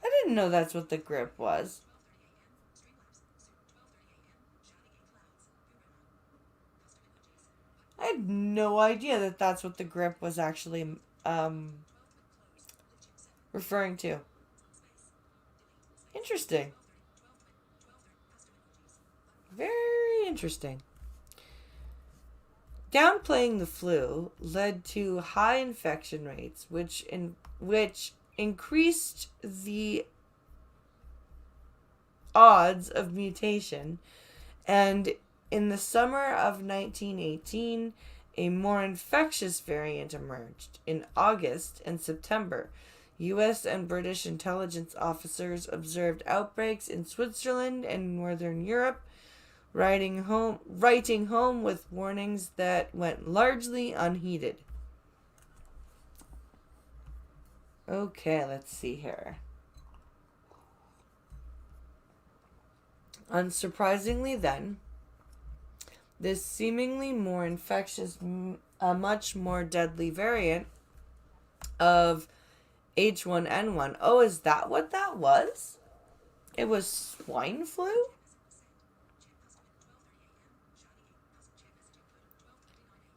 I didn't know that's what the grip was. I had no idea that that's what the grip was actually referring to. Interesting. Very interesting. Downplaying the flu led to high infection rates, which increased the odds of mutation, and in the summer of 1918, a more infectious variant emerged. In August and September, U.S. and British intelligence officers observed outbreaks in Switzerland and Northern Europe, writing home with warnings that went largely unheeded. Okay, let's see here. Unsurprisingly then, this seemingly more infectious, a much more deadly variant of H1N1. Oh, is that what that was? It was swine flu?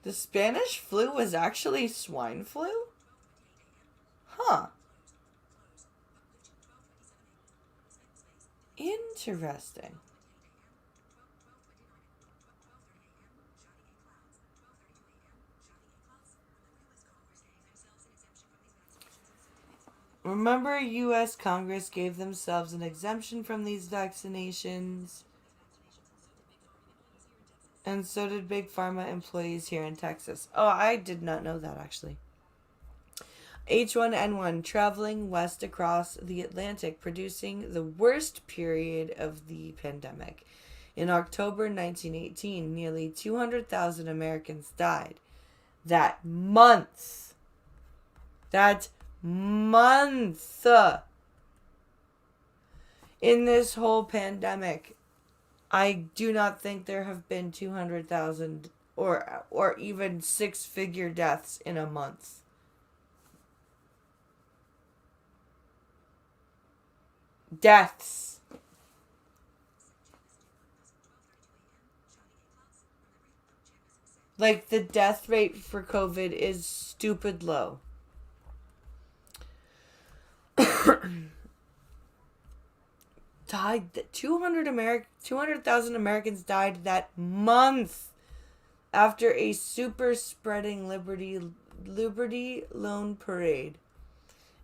The Spanish flu was actually swine flu? Huh. Interesting. Remember, U.S. Congress gave themselves an exemption from these vaccinations, and so did Big Pharma employees here in Texas. Oh, I did not know that, actually. H1N1 traveling west across the Atlantic, producing the worst period of the pandemic. In October 1918, nearly 200,000 Americans died. That month. In this whole pandemic, I do not think there have been 200,000 or even six-figure deaths in a month. Deaths. Like, the death rate for COVID is stupid low. Died 200,000 Americans died that month after a super spreading Liberty Loan Parade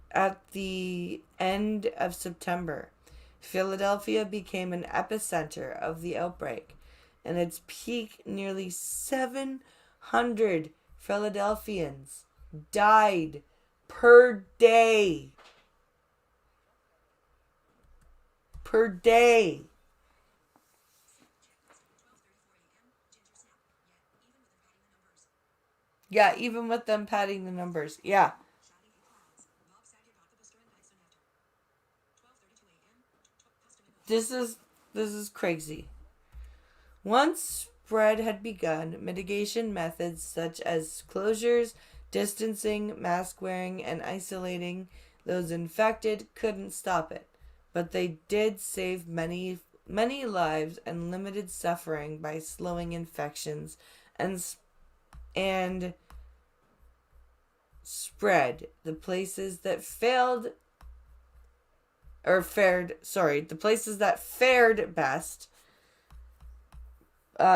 at the end of September. Philadelphia became an epicenter of the outbreak, and at its peak, nearly 700 Philadelphians died per day. Yeah, even with them padding the numbers. Yeah. This is crazy. Once spread had begun, mitigation methods such as closures, distancing, mask wearing, and isolating those infected couldn't stop it. But they did save many lives and limited suffering by slowing infections and spread. The places that fared best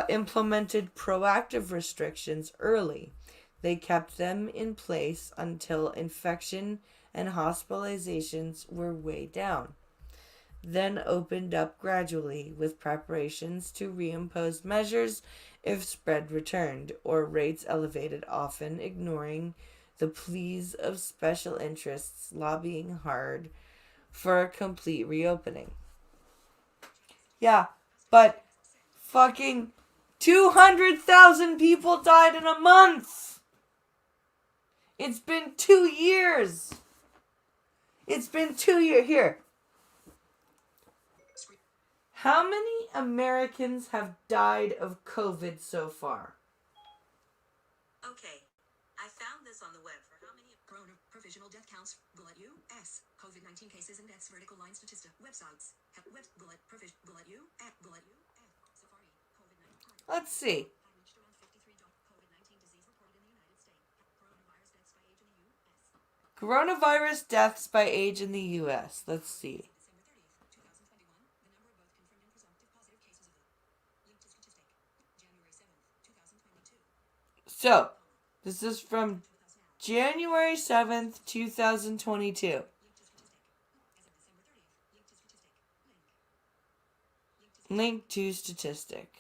implemented proactive restrictions early. They kept them in place until infection and hospitalizations were way down, then opened up gradually with preparations to reimpose measures if spread returned or rates elevated, often ignoring the pleas of special interests lobbying hard for a complete reopening. Yeah, but Fucking 200,000 people died in a month. It's been 2 years. It's been 2 years. Here. How many Americans have died of COVID so far? Okay. I found this on the web for how many corona provisional death counts. Bullet U.S. COVID-19 cases and deaths vertical line statistic websites. Web bullet provision bullet U at bullet U at Safari COVID-19. Let's see. Reached around 53. COVID-19 disease reported in the United States. Coronavirus deaths by age in the U.S. Coronavirus deaths by age in the U.S. Let's see. December 30th, 2021. The number of both confirmed and presumptive positive cases of the link to statistic. January 7th, 2022. So, this is from January 7th, 2022. Link to statistic.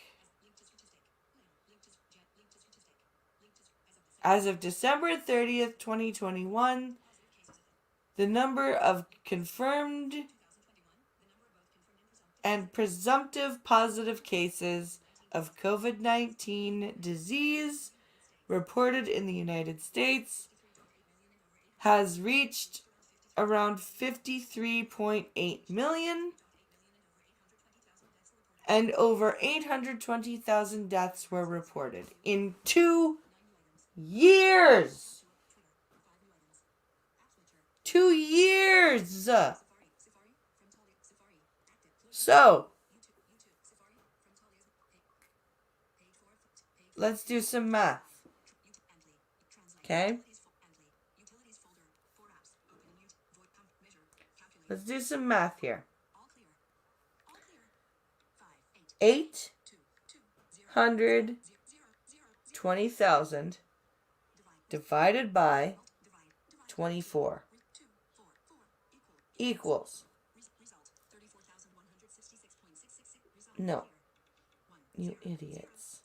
As of December 30th, 2021, the number of confirmed and presumptive positive cases of COVID-19 disease reported in the United States has reached around 53.8 million, and over 820,000 deaths were reported in 2 years. 2 years. So, let's do some math. Okay? Let's do some math here. 820,000 divided by 24 equals. No, you idiots.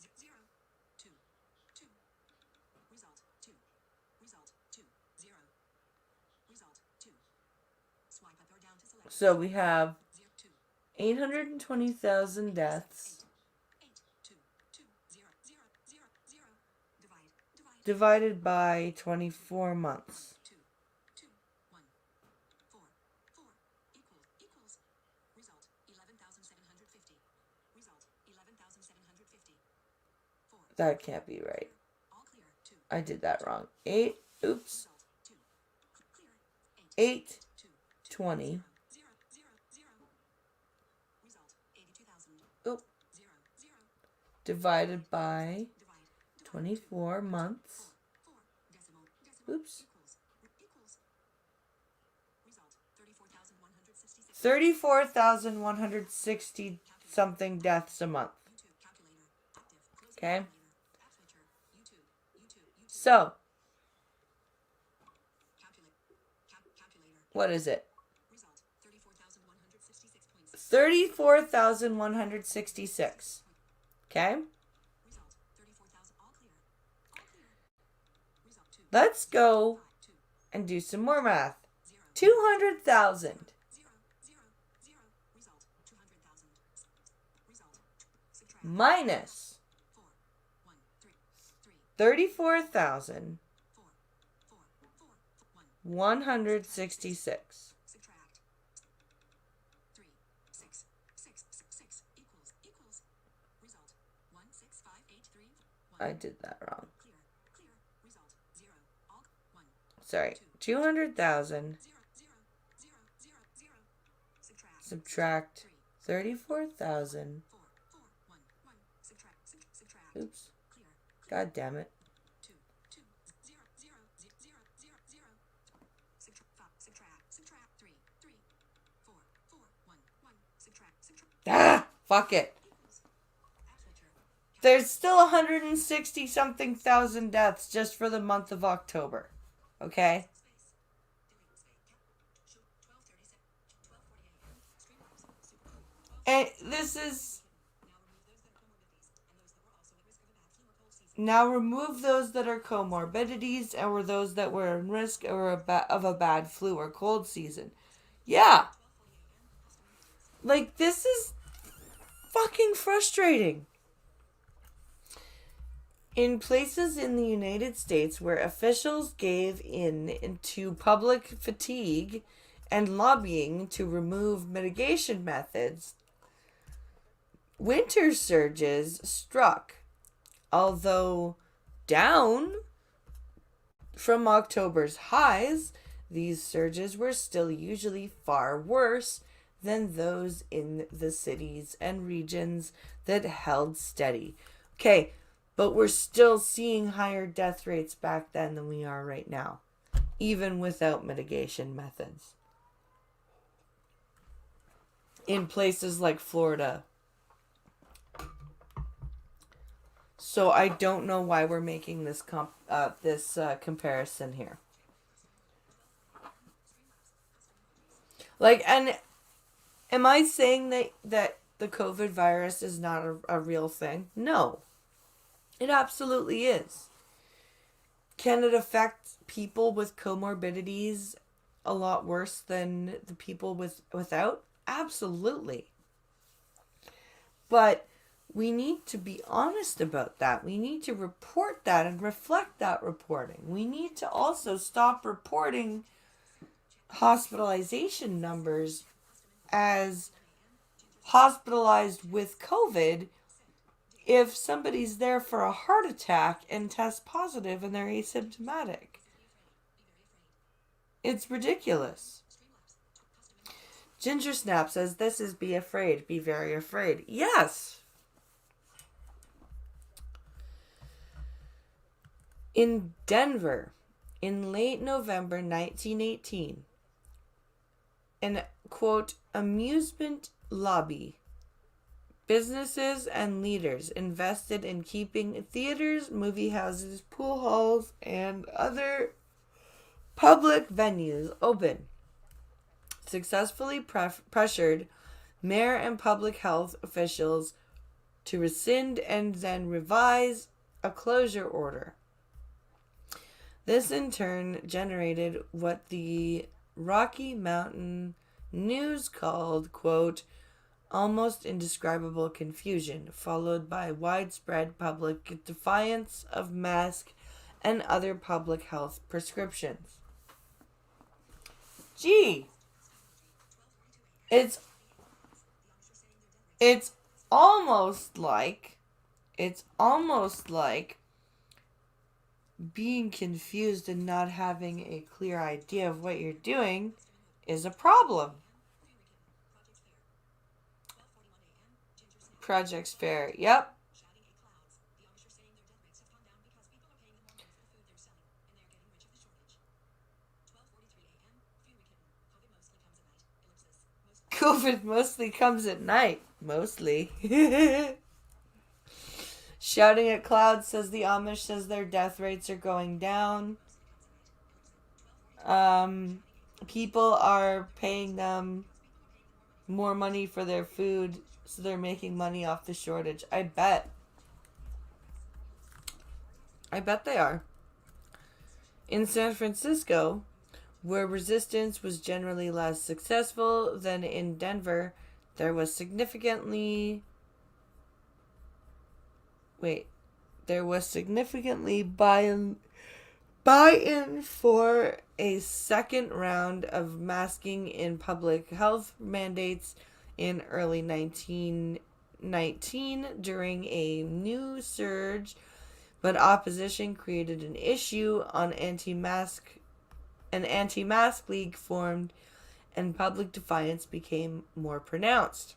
So we have 820,000 deaths divided by 24 months. That can't be right. I did that wrong. 820. Divided by 24 months. 34,160 something deaths a month. Okay? So, what is it? 34,166. Okay? Let's go and do some more math. 200,000 minus 34,166. I did that wrong. Sorry. 200,000 subtract 34,000. Oops. God damn it. Ah! Fuck it. There's still 160 something thousand deaths just for the month of October. Okay? And this is... Now remove those that are comorbidities or those that were in risk or of a bad flu or cold season. Yeah. Like, this is fucking frustrating. In places in the United States where officials gave in to public fatigue and lobbying to remove mitigation methods, winter surges struck. Although down from October's highs, these surges were still usually far worse than those in the cities and regions that held steady. Okay, but we're still seeing higher death rates back then than we are right now, even without mitigation methods. In places like Florida. So I don't know why we're making this comparison here. Like, and am I saying that the COVID virus is not a real thing? No. It absolutely is. Can it affect people with comorbidities a lot worse than the people without? Absolutely. But we need to be honest about that. We need to report that and reflect that reporting. We need to also stop reporting hospitalization numbers as hospitalized with COVID if somebody's there for a heart attack and tests positive and they're asymptomatic. It's ridiculous. Ginger Snap says, this is be afraid, be very afraid. Yes. In Denver, in late November 1918, an, quote, amusement lobby, businesses and leaders invested in keeping theaters, movie houses, pool halls, and other public venues open. Successfully pressured mayor and public health officials to rescind and then revise a closure order. This in turn generated what the Rocky Mountain News called, quote, almost indescribable confusion, followed by widespread public defiance of masks and other public health prescriptions. Gee, it's almost like being confused and not having a clear idea of what you're doing is a problem. Projects Fair, yep. COVID mostly comes at night. Mostly. Shouting at clouds says the Amish says their death rates are going down. People are paying them more money for their food, so they're making money off the shortage. I bet they are. In San Francisco, where resistance was generally less successful than in Denver, there was significantly buy-in for a second round of masking in public health mandates in early 1919 during a new surge, but opposition created an issue on an anti-mask league formed, and public defiance became more pronounced.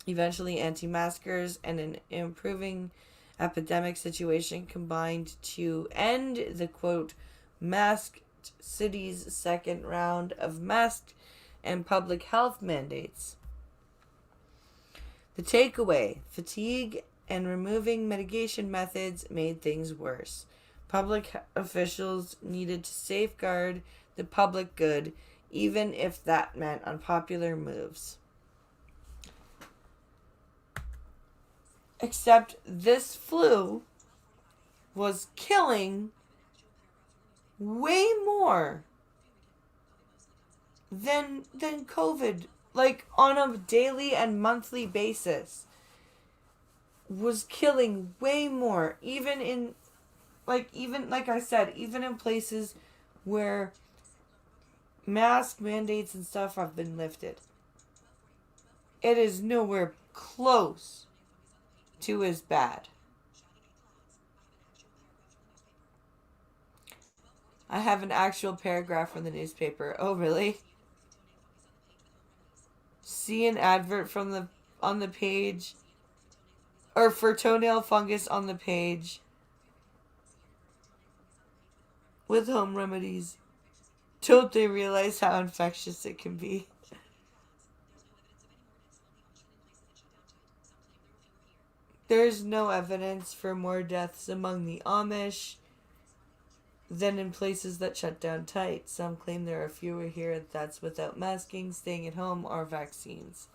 Eventually, anti-maskers and an improving epidemic situation combined to end the, quote, masked cities' second round of masked and public health mandates. The takeaway: fatigue and removing mitigation methods made things worse. Public officials needed to safeguard the public good, even if that meant unpopular moves. Except this flu was killing way more than COVID, like on a daily and monthly basis. was killing way more, even like I said, even in places where mask mandates and stuff have been lifted. It is nowhere close to as bad. I have an actual paragraph from the newspaper. Oh, really? See an advert from the on the page, or for toenail fungus on the page with home remedies. Don't they realize how infectious it can be? There's no evidence for more deaths among the Amish than in places that shut down tight. Some claim there are fewer here. That's without masking, staying at home, or vaccines.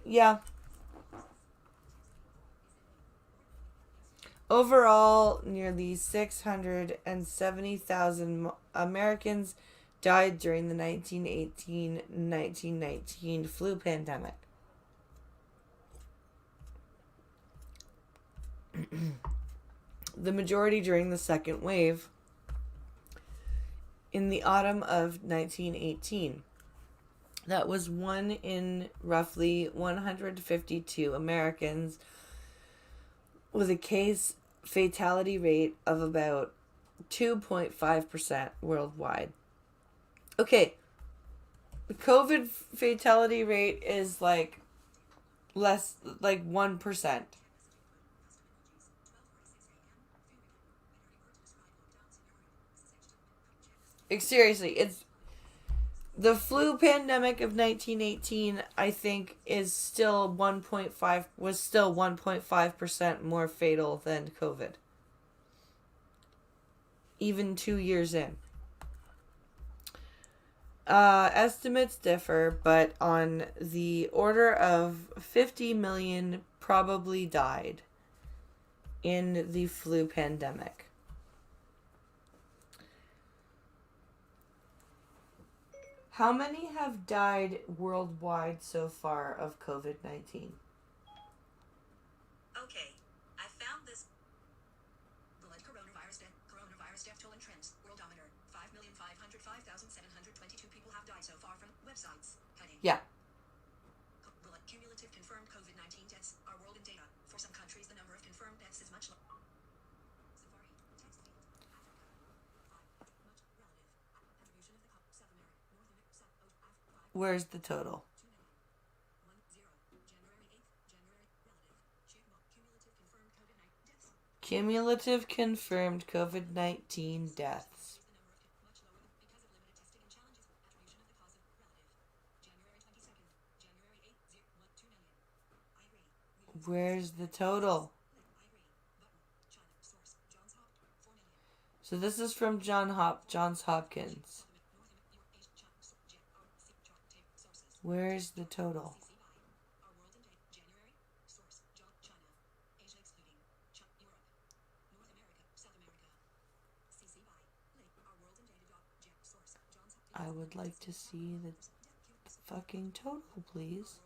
Yeah. Overall, nearly 670,000 Americans died during the 1918-1919 flu pandemic. The majority during the second wave in the autumn of 1918. That was 1 in roughly 152 Americans, with a case fatality rate of about 2.5% worldwide. Okay, the COVID fatality rate is like less, like 1%. Seriously, it's the flu pandemic of 1918, I think, is still 1.5% more fatal than COVID. Even 2 years in. Estimates differ, but on the order of 50 million probably died in the flu pandemic. How many have died worldwide so far of COVID-19? Okay, I found this. Blood coronavirus death toll and trends. Worldometer. 5,505,722 people have died so far from websites. Heading. Yeah. Blood cumulative confirmed COVID-19 deaths are world in data. For some countries, the number of confirmed deaths is much lower. Where's the total? Cumulative confirmed COVID-19 deaths. Where's the total? So this is from Johns Hopkins. Where's the total? I would like to see the fucking total, please.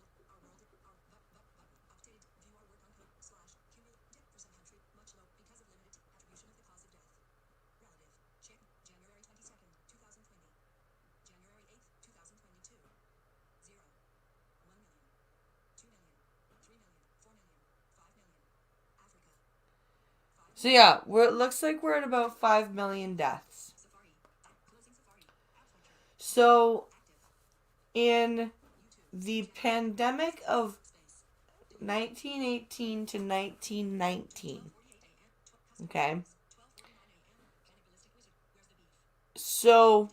So yeah, it looks like we're at about 5 million deaths. So in the pandemic of 1918 to 1919, okay, so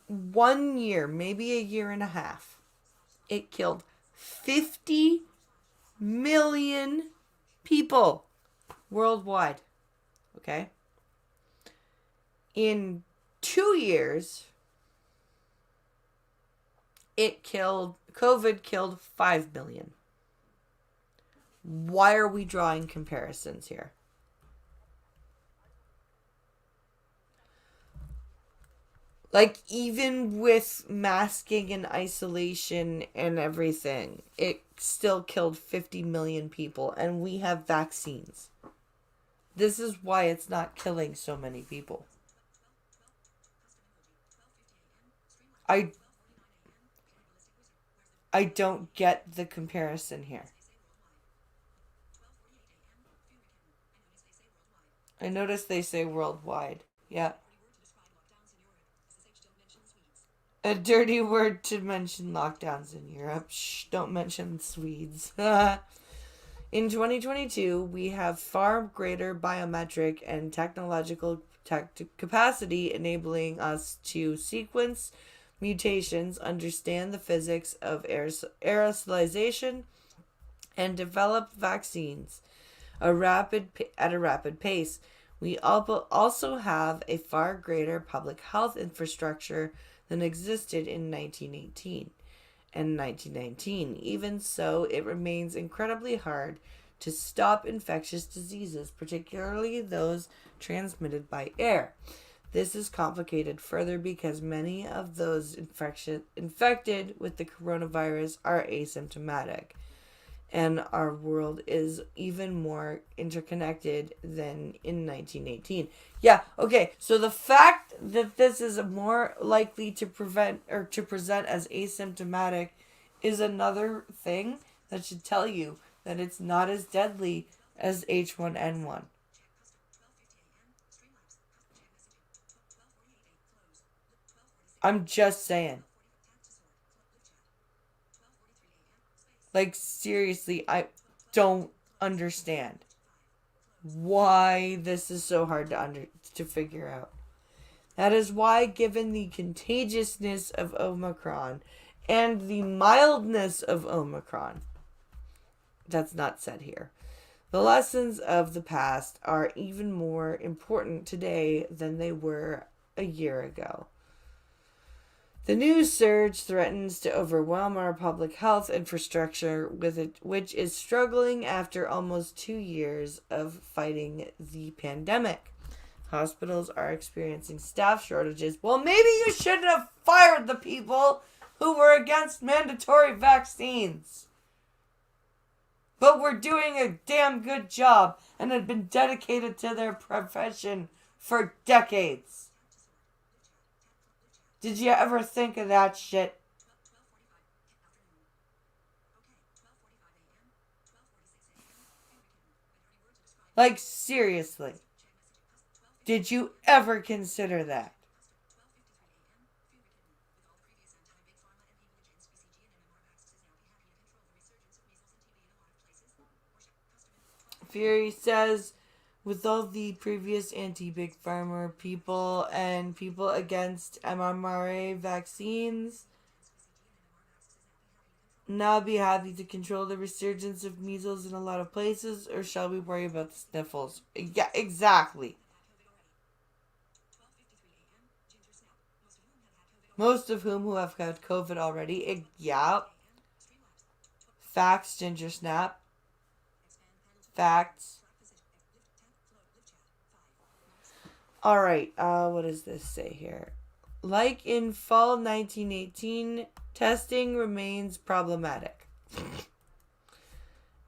1 year, maybe a year and a half, it killed 50 million people worldwide. Okay? In 2 years, COVID killed 5 million. Why are we drawing comparisons here? Like, even with masking and isolation and everything, it still killed 50 million people, and we have vaccines. This is why it's not killing so many people. I I don't get the comparison here. I noticed they say worldwide. Yeah. A dirty word to mention lockdowns in Europe. Shh, don't mention Swedes. In 2022, we have far greater biometric and technological capacity, enabling us to sequence mutations, understand the physics of aerosolization, and develop vaccines at a rapid pace. We also have a far greater public health infrastructure than existed in 1918 and 1919. Even so, it remains incredibly hard to stop infectious diseases, particularly those transmitted by air. This is complicated further because many of those infected with the coronavirus are asymptomatic, and our world is even more interconnected than in 1918. Yeah, okay, so the fact that this is more likely to present as asymptomatic is another thing that should tell you that it's not as deadly as H1N1. I'm just saying. Like, seriously, I don't understand why this is so hard to figure out. That is why, given the contagiousness of Omicron and the mildness of Omicron, that's not said here, the lessons of the past are even more important today than they were a year ago. The news surge threatens to overwhelm our public health infrastructure, which is struggling after almost 2 years of fighting the pandemic. Hospitals are experiencing staff shortages. Well, maybe you shouldn't have fired the people who were against mandatory vaccines. But were doing a damn good job and had been dedicated to their profession for decades. Did you ever think of that shit? Like, seriously. Did you ever consider that? Fury says, with all the previous anti-big pharma people and people against mRNA vaccines, now be happy to control the resurgence of measles in a lot of places, or shall we worry about the sniffles? Yeah, exactly. Most of whom who have had COVID already. Yeah. Facts, Ginger Snap. Facts. Alright, what does this say here? Like in fall 1918, testing remains problematic.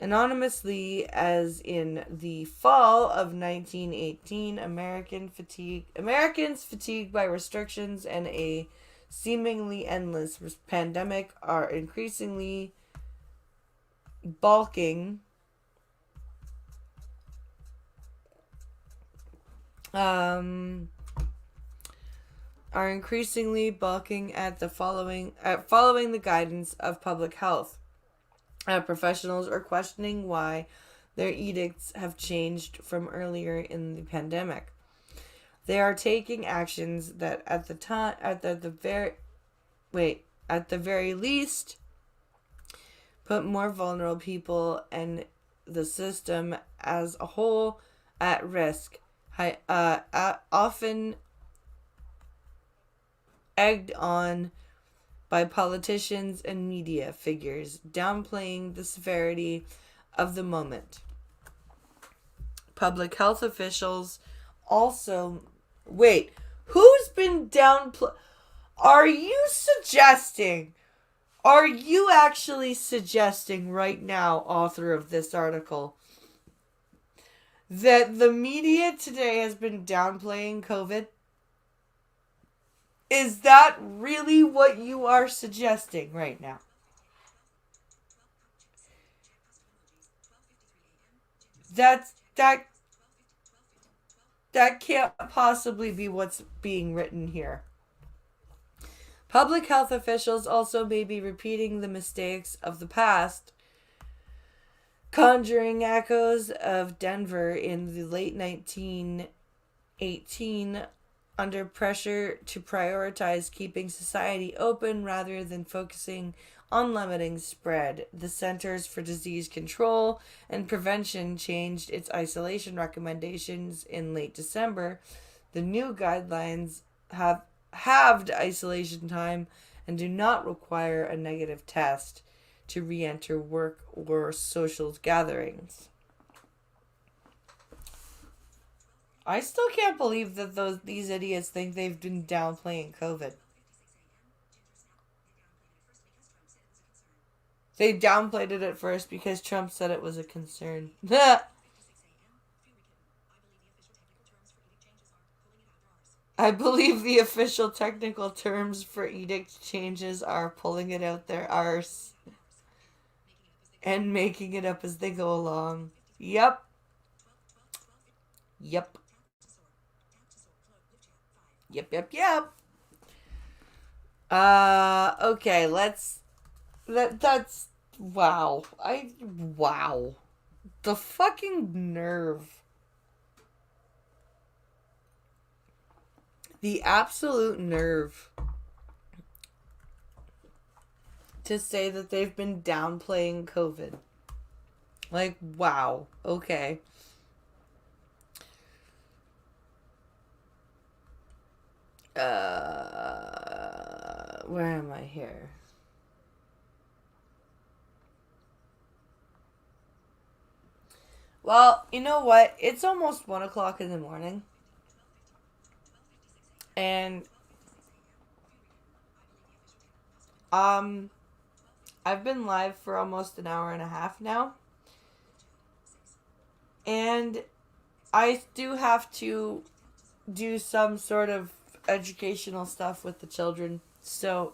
Anonymously, as in the fall of 1918, Americans fatigued by restrictions and a seemingly endless pandemic are increasingly balking at following the guidance of public health. Professionals are questioning why their edicts have changed from earlier in the pandemic. They are taking actions that at the very least put more vulnerable people and the system as a whole at risk. Often egged on by politicians and media figures, downplaying the severity of the moment. Public health officials also... Wait, who's been downplaying... Are you actually suggesting right now, author of this article, that the media today has been downplaying COVID? Is that really what you are suggesting right now? That's that that can't possibly be what's being written here. Public health officials also may be repeating the mistakes of the past, conjuring echoes of Denver in the late 1918 under pressure to prioritize keeping society open rather than focusing on limiting spread. The Centers for Disease Control and Prevention changed its isolation recommendations in late December. The new guidelines have halved isolation time and do not require a negative test to re-enter work or social gatherings. I still can't believe that these idiots think they've been downplaying COVID. They downplayed it at first because Trump said it was a concern. I believe the official technical terms for edict changes are pulling it out their arse and making it up as they go along. Yep. Yep. Yep. Okay, that's wow. Wow. The fucking nerve. The absolute nerve to say that they've been downplaying COVID. Like, wow. Okay. Where am I here? Well, you know what? It's almost 1 o'clock in the morning. And, I've been live for almost an hour and a half now. And I do have to do some sort of educational stuff with the children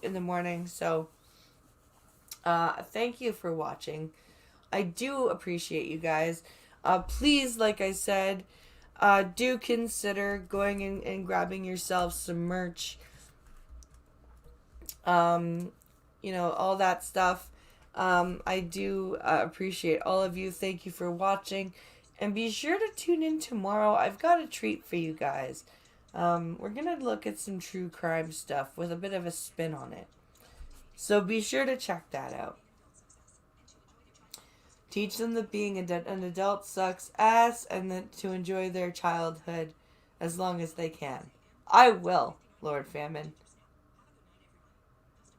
in the morning. So thank you for watching. I do appreciate you guys. Please, like I said, do consider going in and grabbing yourself some merch. All that stuff. I do appreciate all of you. Thank you for watching. And be sure to tune in tomorrow. I've got a treat for you guys. We're going to look at some true crime stuff with a bit of a spin on it. So be sure to check that out. Teach them that being an adult sucks ass and that to enjoy their childhood as long as they can. I will, Lord Famine.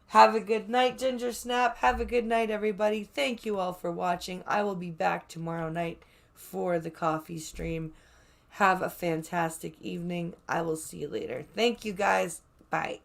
Have a good night, Ginger Snap. Have a good night, everybody. Thank you all for watching. I will be back tomorrow night for the coffee stream. Have a fantastic evening. I will see you later. Thank you, guys. Bye.